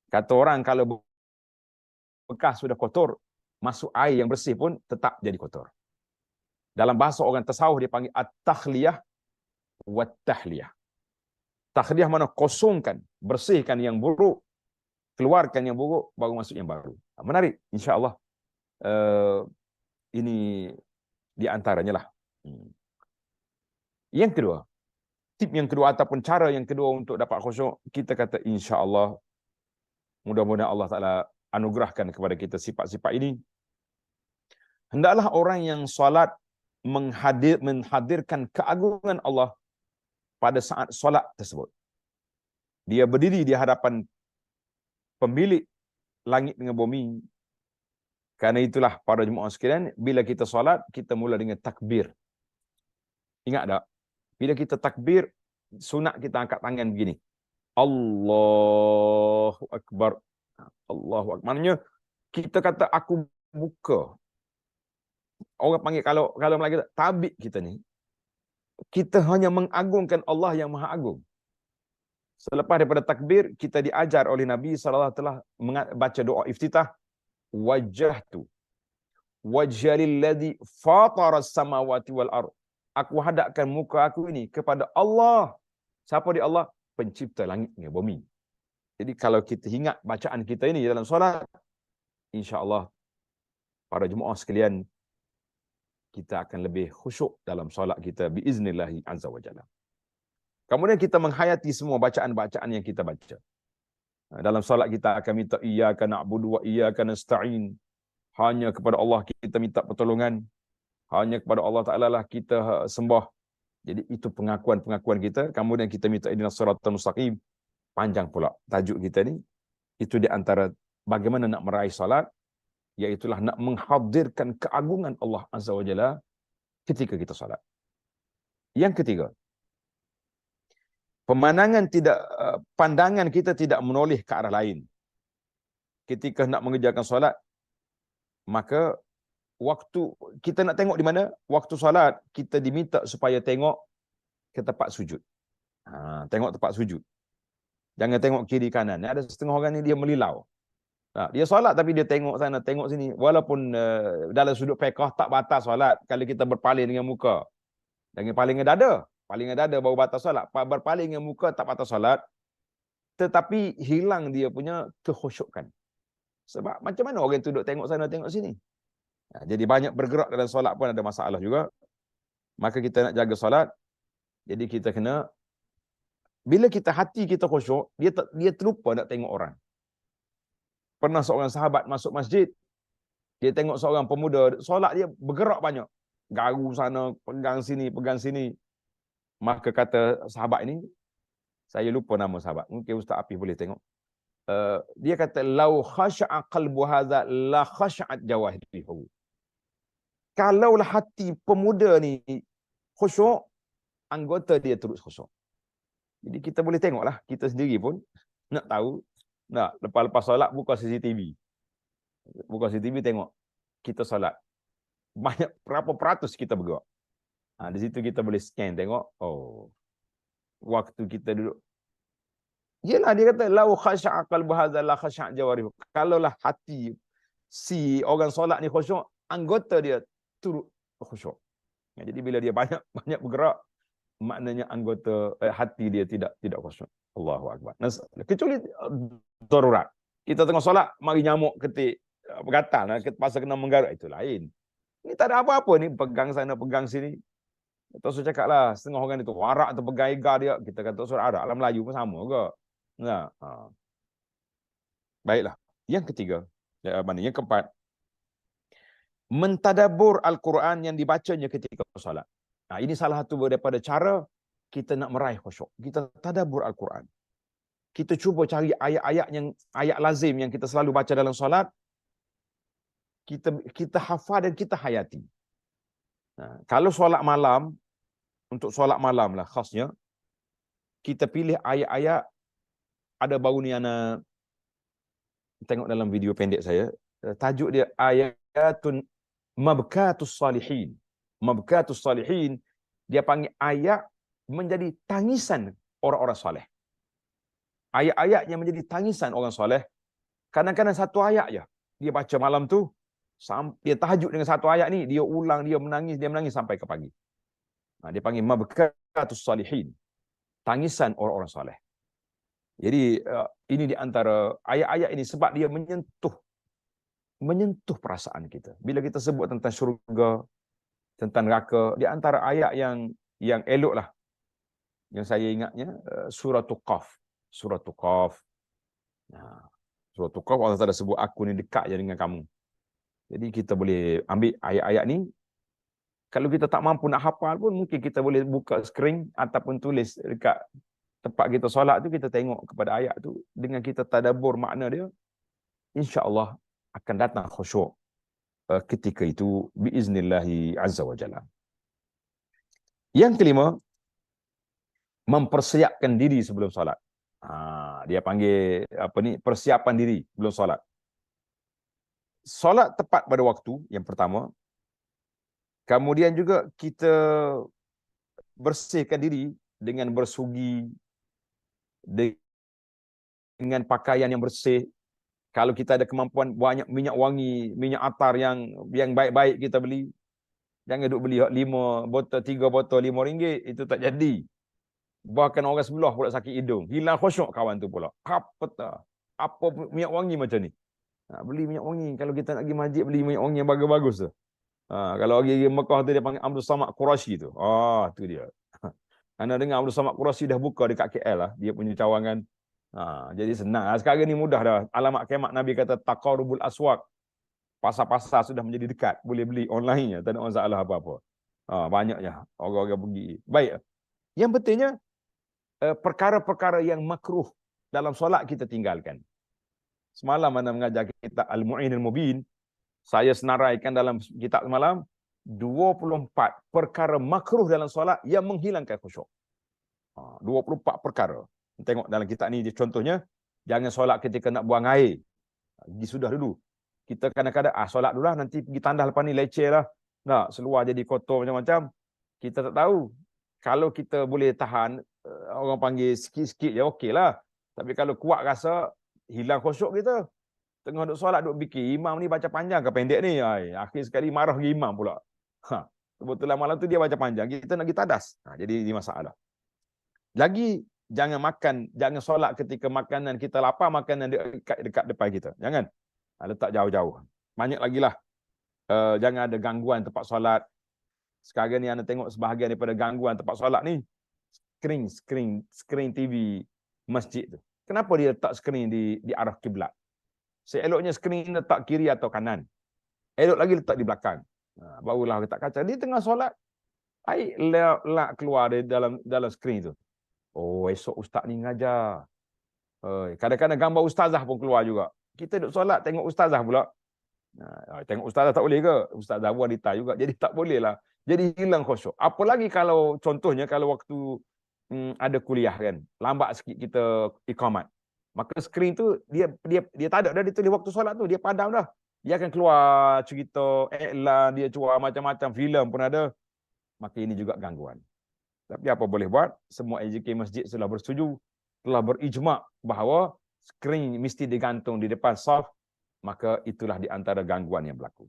Kata orang, kalau bekas sudah kotor, masuk air yang bersih pun tetap jadi kotor. Dalam bahasa orang tasawuf dia panggil at-takhliyah wa tahliyah. Takhliyah mana kosongkan, bersihkan yang buruk, keluarkan yang buruk, baru masuk yang baru. Menarik, insya-Allah. Ini di antaranya lah. Yang kedua, tip yang kedua ataupun cara yang kedua untuk dapat khusyuk, kita kata insya-Allah, mudah-mudahan Allah Ta'ala anugerahkan kepada kita sifat-sifat ini. Hendaklah orang yang solat menghadirkan keagungan Allah pada saat solat tersebut. Dia berdiri di hadapan pemilik langit dengan bumi. Karena itulah para jemaah sekalian, bila kita solat, kita mula dengan takbir. Ingat tak? Bila kita takbir, sunat kita angkat tangan begini. Allahu Akbar. Allahu Akbar. Maknanya, kita kata aku buka. Orang panggil, kalau Melayu kata, tabik kita ni. Kita hanya mengagungkan Allah yang Maha Agung. Selepas daripada takbir, kita diajar oleh Nabi SAW telah baca doa iftitah. Wajjahtu wajhalil ladzi fataras samawati wal ard. Aku hadapkan muka aku ini kepada Allah. Siapa dia Allah? Pencipta langit dan bumi. Jadi kalau kita ingat bacaan kita ini dalam solat, insya-Allah para jemaah sekalian, kita akan lebih khusyuk dalam solat kita biiznillahi azza wajalla. Kemudian kita menghayati semua bacaan-bacaan yang kita baca. Dalam solat kita akan minta iyyaka na'budu wa iyyaka nasta'in. Hanya kepada Allah kita minta pertolongan. Hanya kepada Allah Ta'ala lah kita sembah. Jadi itu pengakuan-pengakuan kita. Kemudian kita minta ihdinas siratal mustaqim. Panjang pula tajuk kita ni. Itu di antara bagaimana nak meraih solat, iaitulah nak menghadirkan keagungan Allah Azza wa Jalla ketika kita solat. Yang ketiga, pandangan kita tidak menoleh ke arah lain. Ketika nak mengerjakan solat, maka waktu kita nak tengok di mana? Waktu solat, kita diminta supaya tengok ke tempat sujud. Tengok tempat sujud. Jangan tengok kiri kanan. Ada setengah orang ni dia melilau. Dia solat tapi dia tengok sana, tengok sini. Walaupun dalam sudut fiqh tak batal solat kalau kita berpaling dengan muka. Jangan paling dengan dada. Paling dengan dada baru batal solat. Berpaling dengan muka tak batal solat. tetapi hilang dia punya kekhusyukan. Sebab macam mana orang tu duduk tengok sana tengok sini. Jadi banyak bergerak dalam solat pun ada masalah juga. Maka kita nak jaga solat. Jadi kita kena, bila kita hati kita khusyuk, dia terlupa nak tengok orang. Pernah seorang sahabat masuk masjid, dia tengok seorang pemuda solat, dia bergerak banyak, garu sana, pegang sini. Maka kata sahabat ini, saya lupa nama sahabat, mungkin Ustaz Apif boleh tengok. Dia kata, lau khasha'a qalbu hadza la khasha'at jawahirihi. Kalaulah hati pemuda ni khusyuk, anggota dia terus khusyuk. Jadi kita boleh tengoklah, kita sendiri pun nak tahu. Nak lepas-lepas solat buka CCTV. Buka CCTV tengok kita solat. Banyak berapa peratus kita bergerak. Di situ kita boleh scan tengok, oh, waktu kita duduk. Yalah, dia kata lau khasha'a qalbu hadza la khasha'a jawarihu. Kalaulah hati si orang solat ni khusyuk, anggota dia turut khusyuk. Jadi bila dia banyak bergerak, maknanya anggota hati dia tidak khusyuk. Allahu akbar. Kecuali darurat. Kita tengah solat, mari nyamuk ketik bergatal, pasal kena menggaruk, itu lain. Ini tak ada apa-apa ni, pegang sana, pegang sini. Tok cakap lah, setengah orang itu warak atau pegang egar dia, kita kata Tok arak, dalam Melayu pun sama juga. Nah, baiklah. Yang ketiga, yang keempat, mentadabbur Al-Quran yang dibacanya ketika solat. Ini salah satu daripada cara kita nak meraih khusyuk. Kita tadabbur Al-Quran. Kita cuba cari ayat lazim yang kita selalu baca dalam solat. Kita hafal dan kita hayati. Kalau solat malam, untuk solat malam lah khasnya, kita pilih ayat-ayat, ada baru ni anak tengok dalam video pendek saya, tajuk dia ayatun mabkatus salihin. Mabkatus salihin, dia panggil ayat menjadi tangisan orang-orang soleh. Ayat-ayat yang menjadi tangisan orang soleh. Kadang-kadang satu ayat je dia baca malam tu, dia tahajud dengan satu ayat ni, dia ulang, dia menangis sampai ke pagi. Dia panggil mabkatus salihin, tangisan orang-orang soleh. Jadi ini di antara ayat-ayat ini, sebab dia menyentuh perasaan kita. Bila kita sebut tentang syurga, tentang neraka, di antara ayat yang elok lah, yang saya ingatnya, Suratul Qaf. Suratul Qaf. Suratul Qaf, Allah Ta'ala sebut, aku ni dekat je dengan kamu. Jadi kita boleh ambil ayat-ayat ni. Kalau kita tak mampu nak hafal pun, mungkin kita boleh buka skrin ataupun tulis dekat tempat kita solat tu, kita tengok kepada ayat tu, dengan kita tadabbur makna dia, insya-Allah akan datang khusyuk ketika itu biiznillahi azza wa jalla. Yang kelima, mempersiapkan diri sebelum solat. Dia panggil persiapan diri sebelum solat. Solat tepat pada waktu yang pertama. Kemudian juga kita bersihkan diri dengan bersugi, dengan pakaian yang bersih. Kalau kita ada kemampuan banyak minyak wangi, minyak atar yang baik-baik kita beli. Jangan duk beli 5 botol, 3 botol RM5, itu tak jadi. Bahkan orang sebelah pula sakit hidung. Hilang khusyuk kawan tu pula. Apa minyak wangi macam ni? Beli minyak wangi. Kalau kita nak pergi masjid, beli minyak wangi yang bagus-bagus tu. Kalau pergi Mekah tu, dia panggil Abdul Samad Quraisy tu. Tu dia. Anda dengar Abdul Samad Quraisy dah buka dekat KL lah. Dia punya cawangan. Jadi senang. Sekarang ni mudah dah. Alamat kiamat Nabi kata taqarubul aswaq. Pasar-pasar sudah menjadi dekat. Boleh beli online-nya. Tak ada masalah apa-apa. Banyaknya orang-orang pergi. Baik. Yang pentingnya, perkara-perkara yang makruh dalam solat kita tinggalkan. Semalam anda mengajar kitab Al-Mu'inul Mubin. Saya senaraikan dalam kitab semalam 24 perkara makruh dalam solat yang menghilangkan khusyuk. 24 perkara. Tengok dalam kitab ni contohnya, jangan solat ketika nak buang air. Sudah dulu. Kita kadang-kadang solat dulu lah, nanti pergi tandas lepas ni leceh lah. Nak seluar jadi kotor macam-macam. Kita tak tahu. Kalau kita boleh tahan, orang panggil sikit-sikit je okey lah. Tapi kalau kuat rasa, hilang khusyuk kita. Tengah duk solat, duk fikir, imam ni baca panjang ke pendek ni? Akhir sekali marah ke imam pula. Kebetulan malam tu dia baca panjang, kita nak pergi tadas. Jadi ini masalah. Lagi jangan makan, jangan solat ketika makanan kita lapar, makanan dekat depan kita. Jangan. Letak jauh-jauh. Banyak lagi lah. Jangan ada gangguan tempat solat. Sekarang ni anda tengok sebahagian daripada gangguan tempat solat ni, skrin TV masjid tu. Kenapa dia letak skrin di arah kiblat? Seeloknya skrin letak kiri atau kanan. Elok lagi letak di belakang. Barulah letak kaca. Dia tengah solat, air lak keluar dari dalam skrin tu. Oh, esok ustaz ni ngajar. Kadang-kadang gambar ustazah pun keluar juga. Kita duduk solat tengok ustazah pula. Tengok ustazah tak boleh ke? Ustazah wanita juga. Jadi tak boleh lah. Jadi hilang khusyuk. Apalagi kalau contohnya kalau waktu ada kuliah kan, lambat sikit kita iqamat. Maka skrin tu dia tak ada dah, dia tulis waktu solat tu, dia padam dah. Dia akan keluar cerita iklan, dia keluar macam-macam filem pun ada. Maka ini juga gangguan. Tapi apa boleh buat? Semua AJK masjid telah bersetuju, telah berijma' bahawa skrin mesti digantung di depan saf. Maka itulah di antara gangguan yang berlaku.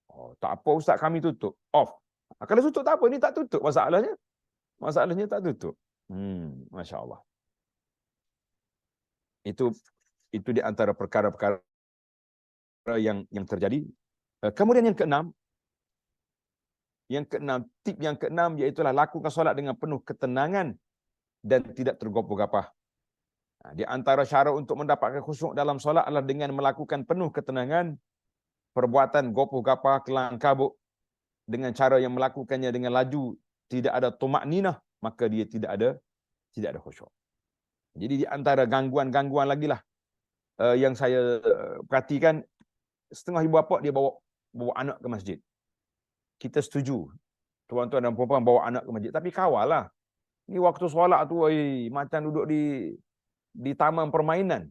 Oh, tak apa ustaz, kami tutup. Off. Kalau tutup tak apa, ini tak tutup masalahnya. Masalahnya tak tutup. Masya Allah. Itu di antara perkara-perkara yang terjadi. Kemudian yang keenam, tip yang keenam iaitulah lakukan solat dengan penuh ketenangan dan tidak tergopoh-gapoh. Di antara cara untuk mendapatkan khusyuk dalam solat adalah dengan melakukan penuh ketenangan. Perbuatan gopoh-gapah, kelang kabut dengan cara yang melakukannya dengan laju, tidak ada tumakninah, maka dia tidak ada khusyuk. Jadi di antara gangguan-gangguan lagi lah yang saya perhatikan, setengah ibu bapa dia bawa anak ke masjid. Kita setuju tuan-tuan dan puan-puan bawa anak ke masjid, tapi kawal lah. Ni waktu solat tu macam duduk di taman permainan.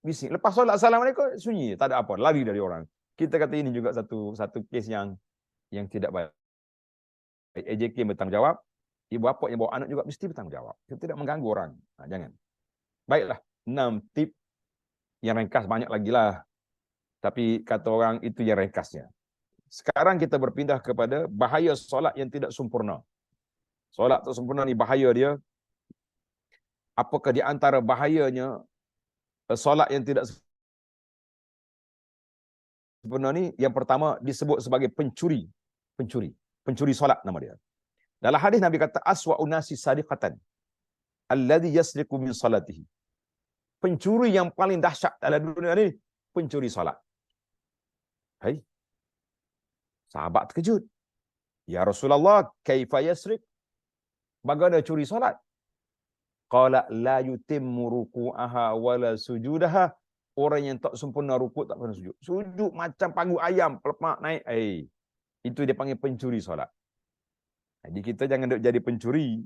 Bising. Lepas solat assalamualaikum, sunyi, tak ada apa, lari dari orang. Kita kata ini juga satu kes yang tidak baik. AJK bertanggungjawab, ibu bapa yang bawa anak juga mesti bertanggungjawab. Kita tidak mengganggu orang. Jangan. Baiklah, 6 tip yang ringkas, banyak lagi lah. Tapi kata orang itu yang ringkasnya. Sekarang kita berpindah kepada bahaya solat yang tidak sempurna. Solat tak sempurna ni bahaya dia. Apakah di antara bahayanya solat yang tidak sempurna ni? Yang pertama disebut sebagai pencuri solat nama dia. Dalam hadis Nabi kata aswa'un nasi sariqatan alladhi yasriqu min salatihi. Pencuri yang paling dahsyat dalam dunia ni pencuri solat. Hai. Sahabat terkejut. Ya Rasulullah, kaifa yasriq? Bagaimana curi solat? Qala la yutimmu ruku'aha wala sujudaha. Orang yang tak sempurna rukuk, tak pernah sujud. Sujud macam pagu ayam, pelepak naik. Itu dia panggil pencuri solat. Jadi kita jangan jadi pencuri.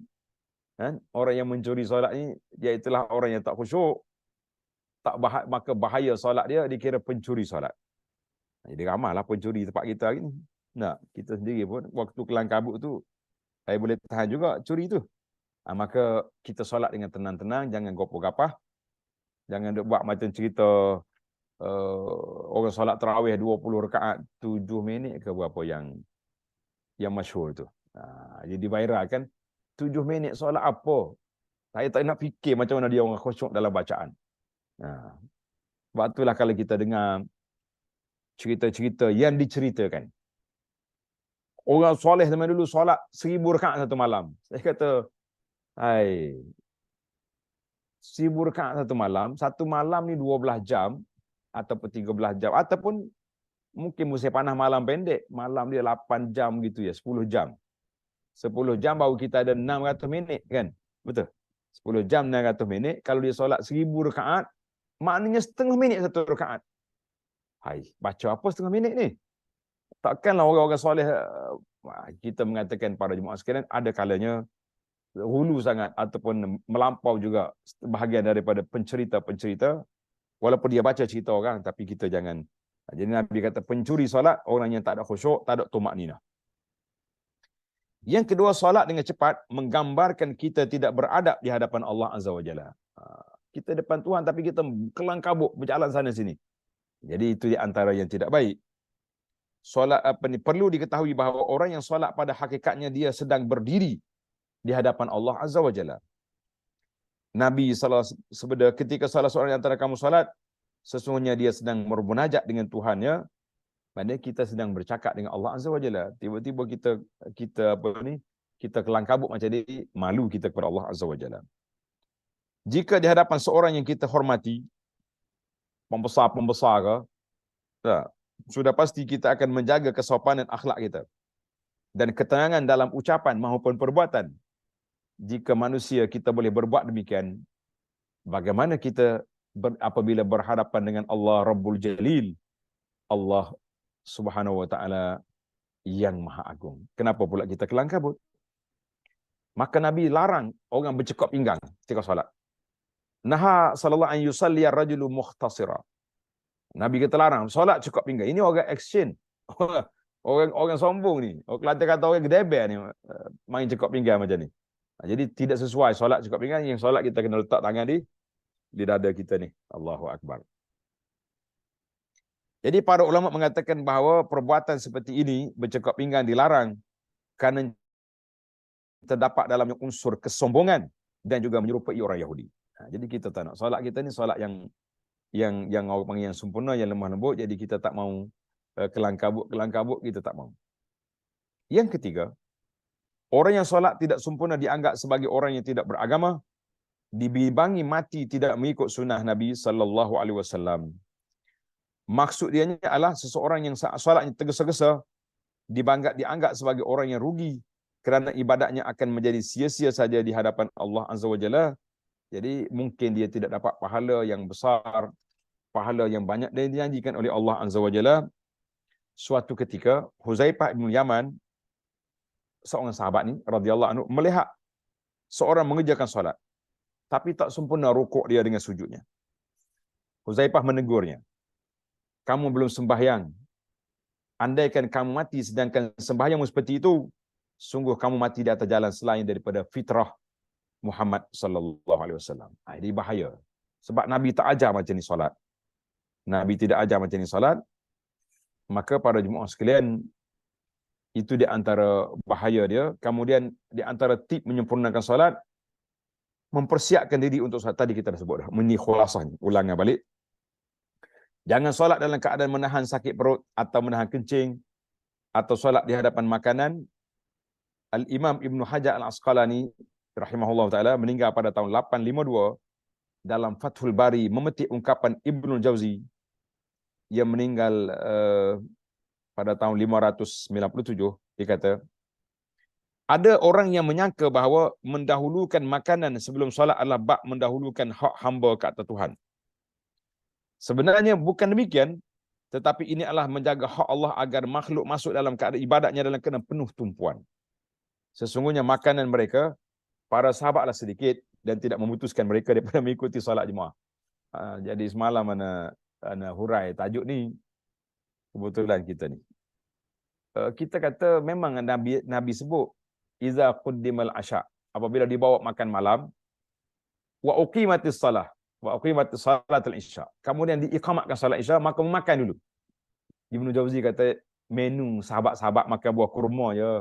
Orang yang mencuri solat ni, iaitulah orang yang tak khusyuk. Maka bahaya solat dia dikira pencuri solat. Jadi ramailah pencuri tempat kita hari ni. Kita sendiri pun waktu kelang kabut tu, saya boleh tahan juga curi tu. Maka kita solat dengan tenang-tenang, jangan gopoh-gapah. Jangan buat macam cerita orang solat tarawih 20 rakaat 7 minit ke berapa yang masyhur tu. Jadi viral kan, 7 minit solat apa? Saya tak nak fikir macam mana dia orang khusyuk dalam bacaan. Sebab itulah kalau kita dengar cerita-cerita yang diceritakan, orang soleh zaman dulu solat 1000 rakaat satu malam. Saya kata, 1000 rakaat satu malam ni 12 jam ataupun 13 jam ataupun mungkin musim panas malam pendek, malam dia 8 jam gitu ya, 10 jam. 10 jam baru kita ada 600 minit kan? Betul. 10 jam 600 minit, kalau dia solat 1000 rakaat, maknanya setengah minit satu rakaat. Baca apa setengah minit ni? Takkanlah orang-orang soleh, kita mengatakan para jemaah sekalian, ada kalanya hulu sangat ataupun melampau juga bahagian daripada pencerita-pencerita, walaupun dia baca cerita orang, tapi kita jangan. Jadi Nabi kata pencuri solat, orang yang tak ada khusyuk, tak ada tumakninah. Yang kedua, solat dengan cepat menggambarkan kita tidak beradab di hadapan Allah Azza wa Jalla. Kita depan Tuhan tapi kita kelang kabut berjalan sana sini. Jadi itu di antara yang tidak baik. Solat perlu diketahui bahawa orang yang solat pada hakikatnya dia sedang berdiri di hadapan Allah Azza wa Jalla. Nabi sabda, ketika salah seorang antara kamu salat, sesungguhnya dia sedang bermunajat dengan Tuhannya, maknanya kita sedang bercakap dengan Allah Azza wa Jalla. Tiba-tiba kita kelang kabut macam ni, malu kita kepada Allah Azza wa Jalla. Jika di hadapan seorang yang kita hormati, pembesar ke, tak, sudah pasti kita akan menjaga kesopanan akhlak kita dan ketenangan dalam ucapan maupun perbuatan. Jika manusia kita boleh berbuat demikian, bagaimana kita apabila berhadapan dengan Allah Rabbul Jalil, Allah Subhanahu wa taala yang Maha Agung. Kenapa pula kita kelang kabut? Maka Nabi larang orang bercekap pinggang ketika solat. Naha sallallahu an yusalli ar-rajulu mukhtasira. Nabi kata larang solat cekap pinggang. Ini orang action. Orang sombong ni. Orang kata orang gedeber ni main cekap pinggang macam ni. Jadi tidak sesuai solat cekap pinggang. Yang solat kita kena letak tangan di dada kita ni. Allahu Akbar. Jadi para ulama mengatakan bahawa perbuatan seperti ini bercekap pinggang dilarang kerana terdapat dalamnya unsur kesombongan dan juga menyerupai orang Yahudi. Jadi kita tak nak solat kita ni solat yang orang panggil yang sempurna, yang lemah lembut. Jadi kita tak mau kelang kabut kita tak mau. Yang ketiga, orang yang solat tidak sempurna dianggap sebagai orang yang tidak beragama, dibimbangi mati tidak mengikut sunnah Nabi sallallahu alaihi wasallam. Maksud dia adalah seseorang yang solatnya tergesa-gesa dianggap sebagai orang yang rugi kerana ibadatnya akan menjadi sia-sia saja di hadapan Allah Azza wa Jalla. Jadi mungkin dia tidak dapat pahala yang besar, pahala yang banyak yang dijanjikan oleh Allah Azza wa Jalla. Suatu ketika Huzaifah bin Yaman, seorang sahabat ni radhiyallahu anhu, melihat seorang mengerjakan solat tapi tak sempurna rukuk dia dengan sujudnya. Huzaifah menegurnya, kamu belum sembahyang. Andaikan kamu mati sedangkan sembahyangmu seperti itu, sungguh kamu mati di atas jalan selain daripada fitrah Muhammad sallallahu alaihi wasallam. Ini bahaya. Sebab Nabi tak ajar macam ni solat. Nabi tidak ajar macam ni solat. Maka para jemaah sekalian, itu di antara bahaya dia. Kemudian di antara tip menyempurnakan solat, mempersiapkan diri untuk solat. Tadi kita dah sebut dah. Ini khulasahnya. Ulangan balik. Jangan solat dalam keadaan menahan sakit perut atau menahan kencing atau solat di hadapan makanan. Al-Imam Ibn Hajar Al-Asqalani rahimahullah ta'ala meninggal pada tahun 852 dalam Fathul Bari memetik ungkapan Ibnul Jauzi yang meninggal pada tahun 597. Dia kata, ada orang yang menyangka bahawa mendahulukan makanan sebelum solat adalah bab mendahulukan hak hamba ke atas Tuhan. Sebenarnya bukan demikian, tetapi ini adalah menjaga hak Allah agar makhluk masuk dalam keadaan ibadatnya dalam keadaan penuh tumpuan. Sesungguhnya makanan mereka, para sahabatlah sedikit dan tidak memutuskan mereka daripada mengikuti solat jemaah. Jadi semalam ana hurai tajuk ni, kebetulan kita ni. Kita kata memang Nabi sebut, iza quddimal asya, apabila dibawa makan malam, wa uqimatis salah, wa uqimatis salatul isya, kemudian diiqamatkan salat isya, maka memakan dulu. Ibnu Jauzi kata menu sahabat-sahabat makan buah kurma je.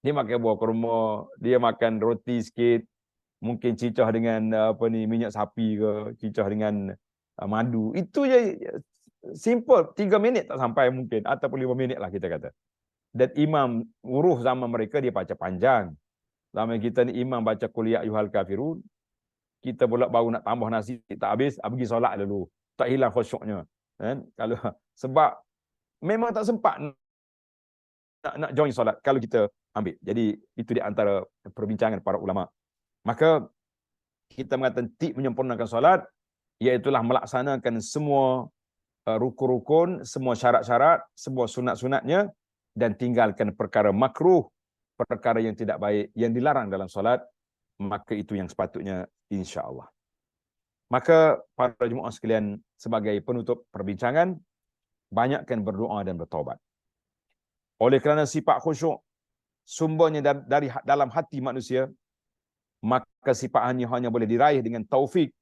Dia makan buah kurma, dia makan roti sikit, mungkin cicah dengan minyak sapi ke, cicah dengan madu. Itu je, simple, 3 minit tak sampai mungkin, ataupun 5 minit lah kita kata. Dan imam uruh zaman mereka dia baca panjang. Zaman kita ni imam baca qul ya ayyuhal kafirun, kita pula baru nak tambah nasi tak habis, pergi solat dulu. Tak hilang khusyuknya. Kan? Kalau sebab memang tak sempat nak join solat kalau kita ambil. Jadi itu di antara perbincangan para ulama. Maka kita mengatakan tip menyempurnakan solat iaitulah melaksanakan semua rukun-rukun, semua syarat-syarat, semua sunat-sunatnya, dan tinggalkan perkara makruh, perkara yang tidak baik, yang dilarang dalam solat. Maka itu yang sepatutnya, insya-Allah. Maka para jemaah sekalian, sebagai penutup perbincangan, banyakkan berdoa dan bertaubat. Oleh kerana sifat khusyuk sumbernya dari dalam hati manusia, maka sifat ini hanya boleh diraih dengan taufik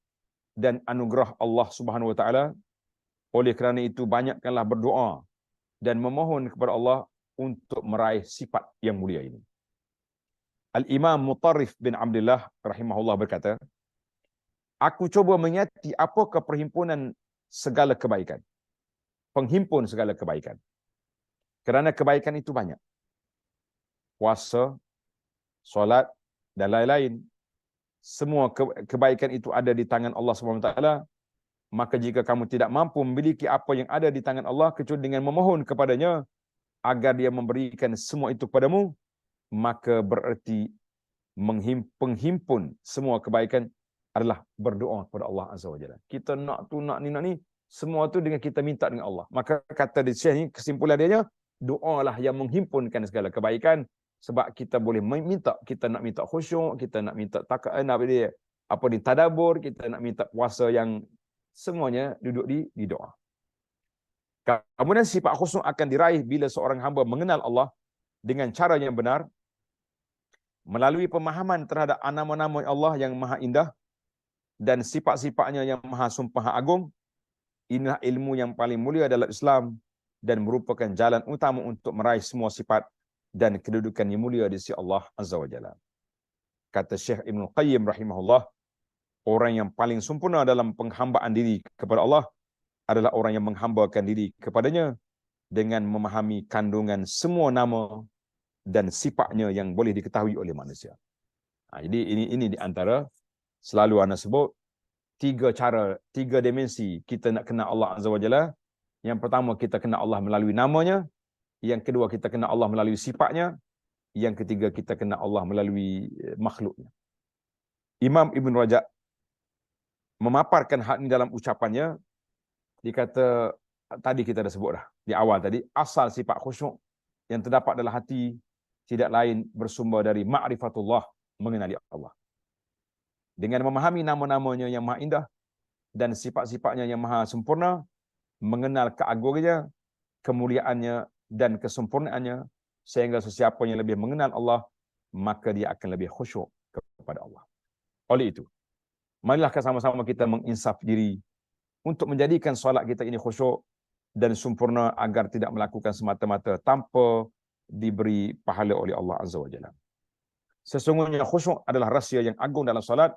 dan anugerah Allah Subhanahu wa taala. Oleh kerana itu banyakkanlah berdoa dan memohon kepada Allah untuk meraih sifat yang mulia ini. Al-Imam Mutarrif bin Abdullah rahimahullah berkata, Aku cuba mengingati apakah perhimpunan segala kebaikan. Penghimpun segala kebaikan. Kerana kebaikan itu banyak. Puasa, solat dan lain-lain. Semua kebaikan itu ada di tangan Allah SWT. Maka jika kamu tidak mampu memiliki apa yang ada di tangan Allah kecuali dengan memohon kepadanya agar dia memberikan semua itu kepadamu, maka bererti penghimpun semua kebaikan adalah berdoa kepada Allah Azza wa Jalla. Kita nak tu, nak ni, semua tu dengan kita minta dengan Allah. Maka kata di sini, kesimpulan dia, doalah yang menghimpunkan segala kebaikan, sebab kita boleh minta, kita nak minta khusyuk, kita nak minta tadabbur, kita nak minta puasa yang semuanya duduk di doa. Kemudian sifat khusyuk akan diraih bila seorang hamba mengenal Allah dengan cara yang benar, melalui pemahaman terhadap nama-nama Allah yang maha indah dan sifat-sifatnya yang maha sumpah agung. Inilah ilmu yang paling mulia dalam Islam dan merupakan jalan utama untuk meraih semua sifat dan kedudukan yang mulia di sisi Allah Azza wa Jalla. Kata Syekh Ibn Qayyim rahimahullah, orang yang paling sempurna dalam penghambaan diri kepada Allah adalah orang yang menghambakan diri kepadanya dengan memahami kandungan semua nama dan sifatnya yang boleh diketahui oleh manusia. Jadi ini di antara selalu anda sebut 3 cara, 3 dimensi kita nak kenal Allah Azza wa Jalla. Yang pertama, kita kenal Allah melalui namanya. Yang kedua, kita kenal Allah melalui sifatnya. Yang ketiga, kita kenal Allah melalui makhluknya. Imam Ibn Rajab memaparkan hal ini dalam ucapannya. Dia kata, tadi kita dah sebut dah di awal tadi, asal sifat khusyuk yang terdapat dalam hati tidak lain bersumber dari ma'rifatullah, mengenali Allah. Dengan memahami nama-namanya yang maha indah dan sifat-sifatnya yang maha sempurna, mengenal keagungannya, kemuliaannya dan kesempurnaannya, sehingga sesiapa yang lebih mengenal Allah, maka dia akan lebih khusyuk kepada Allah. Oleh itu, marilah sama-sama kita menginsaf diri untuk menjadikan solat kita ini khusyuk dan sempurna agar tidak melakukan semata-mata tanpa diberi pahala oleh Allah Azza wa Jalla. Sesungguhnya khusyuk adalah rahsia yang agung dalam solat.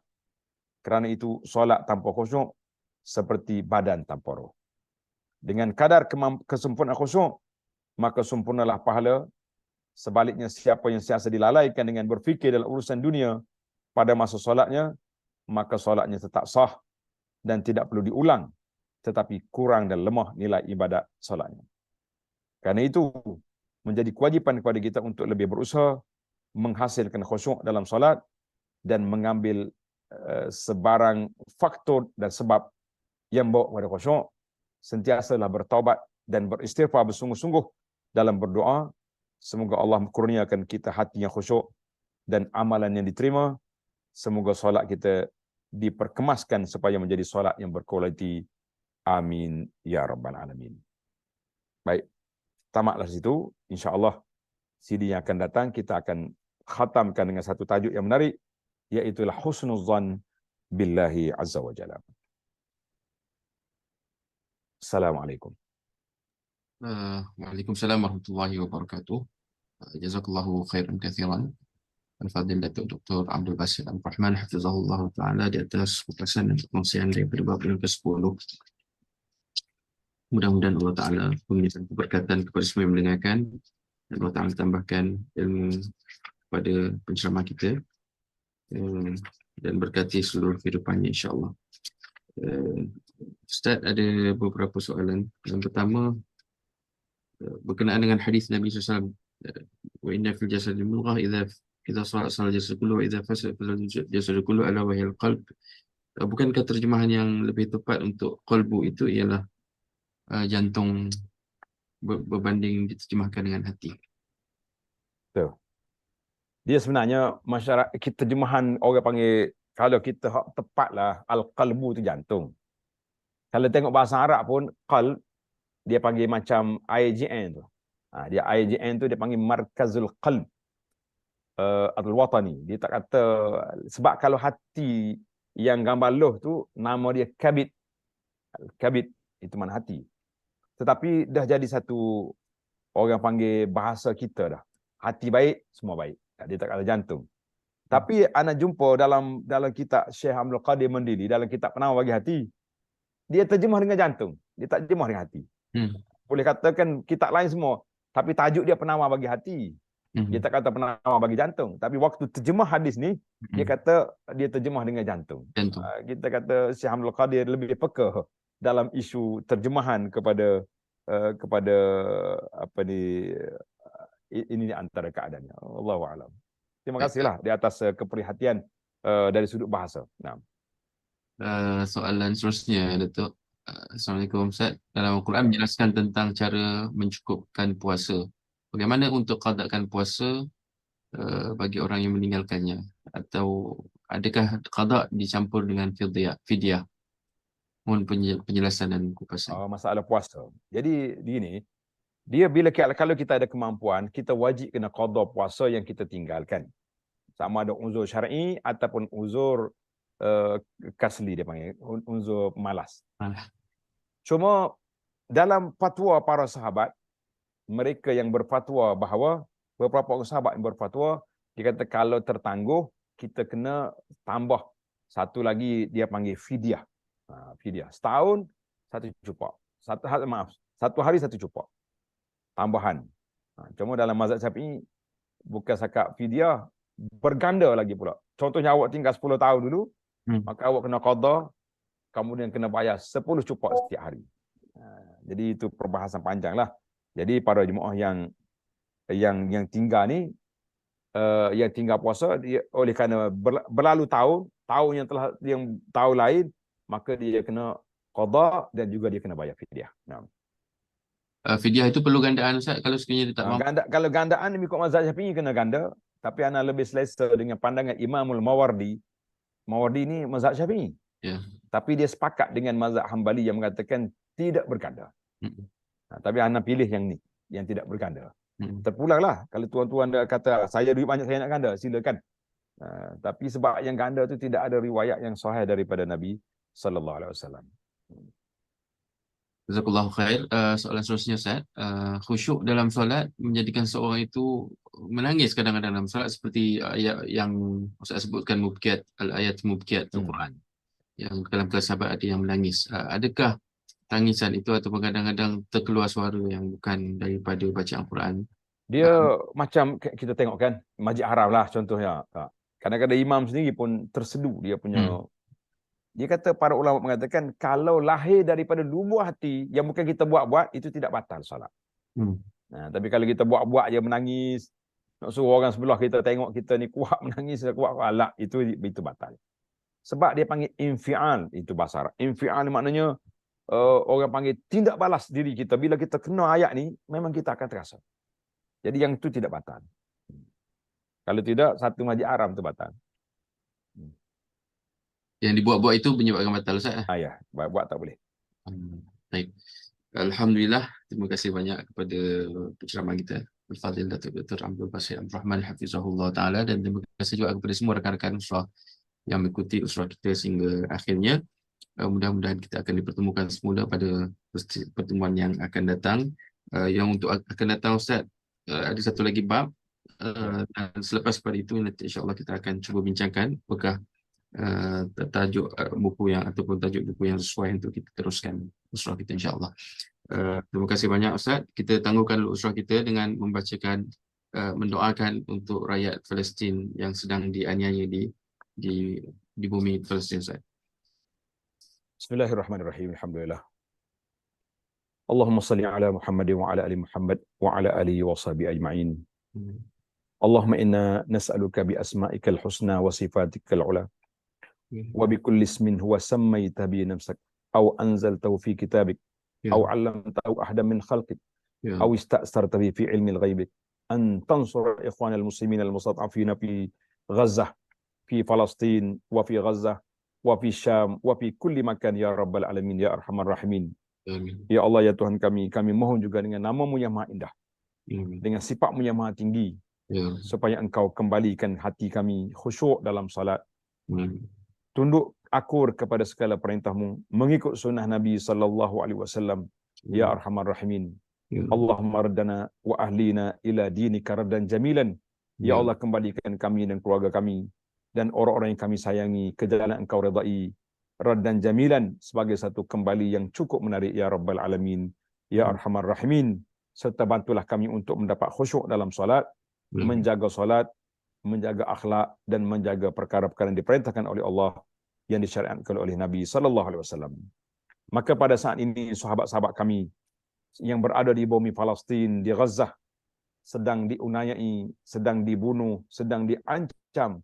Kerana itu, solat tanpa khusyuk seperti badan tanpa roh. Dengan kadar kesempurnaan khusyuk, maka sempurnalah pahala. Sebaliknya, siapa yang siasa dilalaikan dengan berfikir dalam urusan dunia pada masa solatnya, maka solatnya tetap sah dan tidak perlu diulang, tetapi kurang dan lemah nilai ibadat solatnya. Kerana itu, menjadi kewajipan kepada kita untuk lebih berusaha menghasilkan khusyuk dalam solat dan mengambil sebarang faktor dan sebab yang bawa kepada khusyuk. Sentiasalah bertaubat dan beristighfar bersungguh-sungguh dalam berdoa. Semoga Allah kurniakan kita hati yang khusyuk dan amalan yang diterima. Semoga solat kita diperkemaskan supaya menjadi solat yang berkualiti. Amin ya rabbal alamin. Baik, tamatlah situ. InsyaAllah CD yang akan datang kita akan khatamkan dengan satu tajuk yang menarik, iaitu husnuzan billahi azza wa jalla. Assalamualaikum. Waalaikumsalam warahmatullahi wabarakatuh. Jazakallahu khairan kathiran Al-Fadil Datuk Dr. Abdul Basit Al-Rahman hafizahullah ta'ala di atas kupasan dan perkongsian daripada bab yang ke-10. Mudah-mudahan Allah Ta'ala memberikan keberkatan kepada semua yang mendengarkan, dan Allah Ta'ala tambahkan ilmu kepada penceramah kita dan berkati seluruh kehidupannya insyaAllah. Ustaz, ada beberapa soalan. Yang pertama, berkenaan dengan hadis Nabi SAW, wa inna fil jasadi mudghah idza salat jasad kullu wa idza fasada jasad kullu ala wahyal qalb. Bukankah terjemahan yang lebih tepat untuk qalbu itu ialah jantung, berbanding diterjemahkan dengan hati? Betul. Dia sebenarnya masyarakat kita terjemahan orang panggil, kalau kita hak tepatlah al-qalbu tu jantung. Kalau tengok bahasa Arab pun qalb dia panggil macam IJN tu. Dia IJN tu dia panggil markazul qalb al-watani. Dia tak kata, sebab kalau hati yang gambar loh tu nama dia kabid. Kabid itu mana hati. Tetapi dah jadi satu orang panggil bahasa kita dah. Hati baik, semua baik. Dia tak kata jantung. Tapi ana jumpa dalam kitab Syekh Abdul Qadir Mandiri, dalam kitab Penawar Bagi Hati, dia terjemah dengan jantung, dia tak terjemah dengan hati. Boleh katakan kitab lain semua, tapi tajuk dia Penawar Bagi Hati. Dia tak kata penawar bagi jantung, tapi waktu terjemah hadis ni dia kata dia terjemah dengan jantung. Kita kata Syekh Abdul Qadir lebih peka dalam isu terjemahan kepada apa ni, ini antara keadaannya. Allahu a'lam. Terima kasihlah di atas keperhatian dari sudut bahasa. Nah. Soalan seterusnya, Datuk. Assalamualaikum Ustaz. Dalam Al-Quran menjelaskan tentang cara mencukupkan puasa. Bagaimana untuk qadakan puasa bagi orang yang meninggalkannya? Atau adakah qada dicampur dengan fidyah? Mohon penjelasan dan kupasan. Masalah puasa. Jadi begini, dia kalau kita ada kemampuan, kita wajib kena qada puasa yang kita tinggalkan. Sama ada uzur syar'i ataupun uzur kasli dia panggil, uzur malas. Cuma dalam fatwa para sahabat, mereka yang berfatwa bahawa, beberapa orang sahabat yang berfatwa, dia kata kalau tertangguh, kita kena tambah satu lagi, dia panggil fidyah. Fidyah. Setahun, satu cupak. Satu hari satu cupak. Tambahan. Cuma dalam mazhab Syafi'i, bukan sakat fidyah, berganda lagi pula. Contohnya awak tinggal 10 tahun dulu, maka awak kena qada, kemudian kena bayar 10 cupak setiap hari. Jadi itu perbahasan panjang lah. Jadi para jemaah yang tinggal ni, yang tinggal puasa, dia oleh kerana berlalu tahun yang tahun lain, maka dia kena qada dan juga dia kena bayar fidyah. Fidyah itu perlu gandaan Ustaz kalau sekiranya dia tak mampu. Kalau gandaan mengikut mazhab Syafi'i kena ganda, tapi ana lebih selesa dengan pandangan Imamul Mawardi. Mawardi ni mazhab Syafi'i. Tapi dia sepakat dengan mazhab Hambali yang mengatakan tidak berganda. Tapi ana pilih yang ni, yang tidak berganda. Terpulanglah kalau tuan-tuan kata saya duit banyak saya nak ganda, silakan. Tapi sebab yang ganda tu tidak ada riwayat yang sahih daripada Nabi sallallahu alaihi wasallam. Jazakallahu khair. Soalan seterusnya Ustaz, khusyuk dalam solat menjadikan seorang itu menangis kadang-kadang dalam solat, seperti ayat yang Ustaz sebutkan, ayat mubkiyat Al-Quran. Yang dalam kelas sahabat ada yang menangis. Adakah tangisan itu ataupun kadang-kadang terkeluar suara yang bukan daripada bacaan Al-Quran? Dia macam kita tengok kan, Masjid Haram lah contohnya. Kadang-kadang imam sendiri pun tersedu dia punya. Dia kata para ulama mengatakan kalau lahir daripada lubuk hati yang bukan kita buat-buat, itu tidak batal solat. Tapi kalau kita buat-buat je menangis, nak suruh orang sebelah kita tengok kita ni kuat menangis, kuat alak, itu batal. Sebab dia panggil infial, itu bahasa Arab. Infial maknanya orang panggil tindak balas diri kita. Bila kita kena ayat ni, memang kita akan terasa. Jadi yang itu tidak batal. Kalau tidak, satu Masjid Haram itu batal. Yang dibuat-buat itu menyebabkan batal Ustaz? Ya, buat tak boleh. Baik. Alhamdulillah, terima kasih banyak kepada penceramah kita, Al-Fadhil Datuk Dr. Abdul Basit Abdul Rahman Hafizahullah Ta'ala, dan terima kasih juga kepada semua rakan-rakan usrah yang mengikuti usrah kita sehingga akhirnya. Mudah-mudahan kita akan dipertemukan semula pada pertemuan yang akan datang. Yang untuk akan datang Ustaz, ada satu lagi bab, dan selepas pada itu nanti insya-Allah kita akan cuba bincangkan apakah tajuk buku yang ataupun tajuk buku yang sesuai untuk kita teruskan usrah kita insya-Allah. Terima kasih banyak Ustaz. Kita tangguhkan usrah kita dengan membacakan, mendoakan untuk rakyat Palestin yang sedang dianiaya di bumi Palestin Ustaz. Bismillahirrahmanirrahim. Alhamdulillah. Allahumma salli ala Muhammad wa ala ali Muhammad wa ala alihi wa sahbihi ajma'in. Allahumma inna nas'aluka bi asma'ikal husna wa sifatikal ula wa bi kulli ismin huwa sammayta bi nafsak aw anzaltahu fi kitabik aw 'allamtahu ahadan min khalqik aw ista'sarta bi fi ilmi al-ghaib an tansura ikhwanal muslimin al-mustad'afina fi Gaza, fi Palestin wa fi Gaza wa fi Syam wa fi kulli makan ya rabbal alamin ya arhamar rahimin. Amin. Ya Allah ya Tuhan kami mohon juga dengan nama-Mu yang maha indah, dengan sifat-Mu yang maha tinggi, supaya Engkau kembalikan hati kami khusyuk dalam salat, tunduk akur kepada segala perintah-Mu, mengikut sunnah Nabi sallallahu alaihi wasallam ya arhamar rahimin. Allahumma raddana wa ahlina ila dinika raddan jamilan Ya Allah, kembalikan kami dan keluarga kami dan orang-orang yang kami sayangi ke jalan Engkau redai, raddan jamilan, sebagai satu kembali yang cukup menarik ya Rabbal Alamin, ya Arhamar Rahimin. Serta bantulah kami untuk mendapat khusyuk dalam solat, menjaga solat, menjaga akhlak dan menjaga perkara-perkara yang diperintahkan oleh Allah, yang disyariatkan oleh Nabi sallallahu alaihi wasallam. Maka pada saat ini sahabat-sahabat kami yang berada di bumi Palestin, di Gaza, sedang diunayai, sedang dibunuh, sedang diancam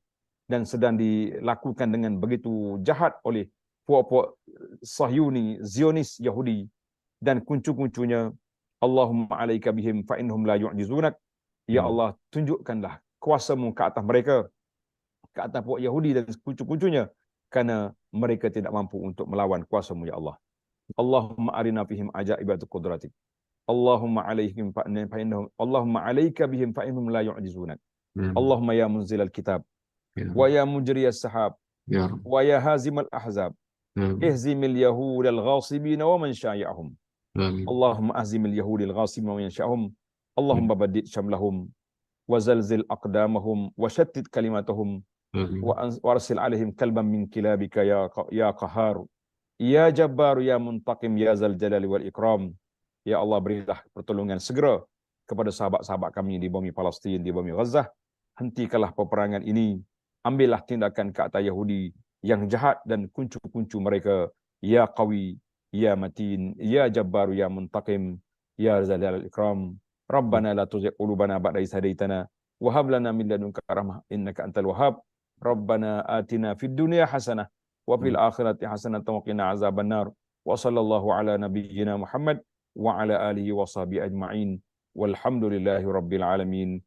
dan sedang dilakukan dengan begitu jahat oleh puak-puak Sahyuni, Zionis, Yahudi dan kuncu-kuncunya. Allahumma alaika bihim fa innahum la yu'jizunak. Ya Allah, tunjukkanlah kuasa-Mu ke atas mereka, ke atas puak Yahudi dan kuncu-kuncunya, kerana mereka tidak mampu untuk melawan kuasa-Mu ya Allah. Allahumma arina fihim ajaibatu qudratik. Allahumma alaihim fa innahum, Allahumma alaika bihim fa innahum la yu'jizunak. Allahumma ya munzilal kitab wa ya mujriyas sahab wa ya hazimal ahzab ihzimil yahudal ghasibin wa man syai'ahum. Allahumma ahzimil yahudil ghasibin wa man syai'ahum. Allahumma baddid syamlahum wa zalzil aqdamahum wa shattit kalimatahum wa arsil alaihim kalban min kilabika ya qahar ya jabbar ya muntaqim ya zal jalali wal ikram. Ya Allah, berilah pertolongan segera kepada sahabat-sahabat kami di bumi Palestin, di bumi Gaza. Hentikanlah peperangan ini. Ambillah tindakan ke atas Yahudi yang jahat dan kuncu-kuncu mereka. Ya Qawi, Ya Matin, Ya Jabbar, Ya Muntaqim, Ya Zalal Ikram. Rabbana la tuzigh qulubana ba'da idh hadaitana wa hab lana min ladunka rahmah innaka antal wahhab. Rabbana atina fid dunya hasanah wa fil akhirati hasanah wa qina azabannar. Wa sallallahu ala nabiyyina Muhammad wa ala alihi wa sahbihi ajma'in walhamdulillahi rabbil alamin.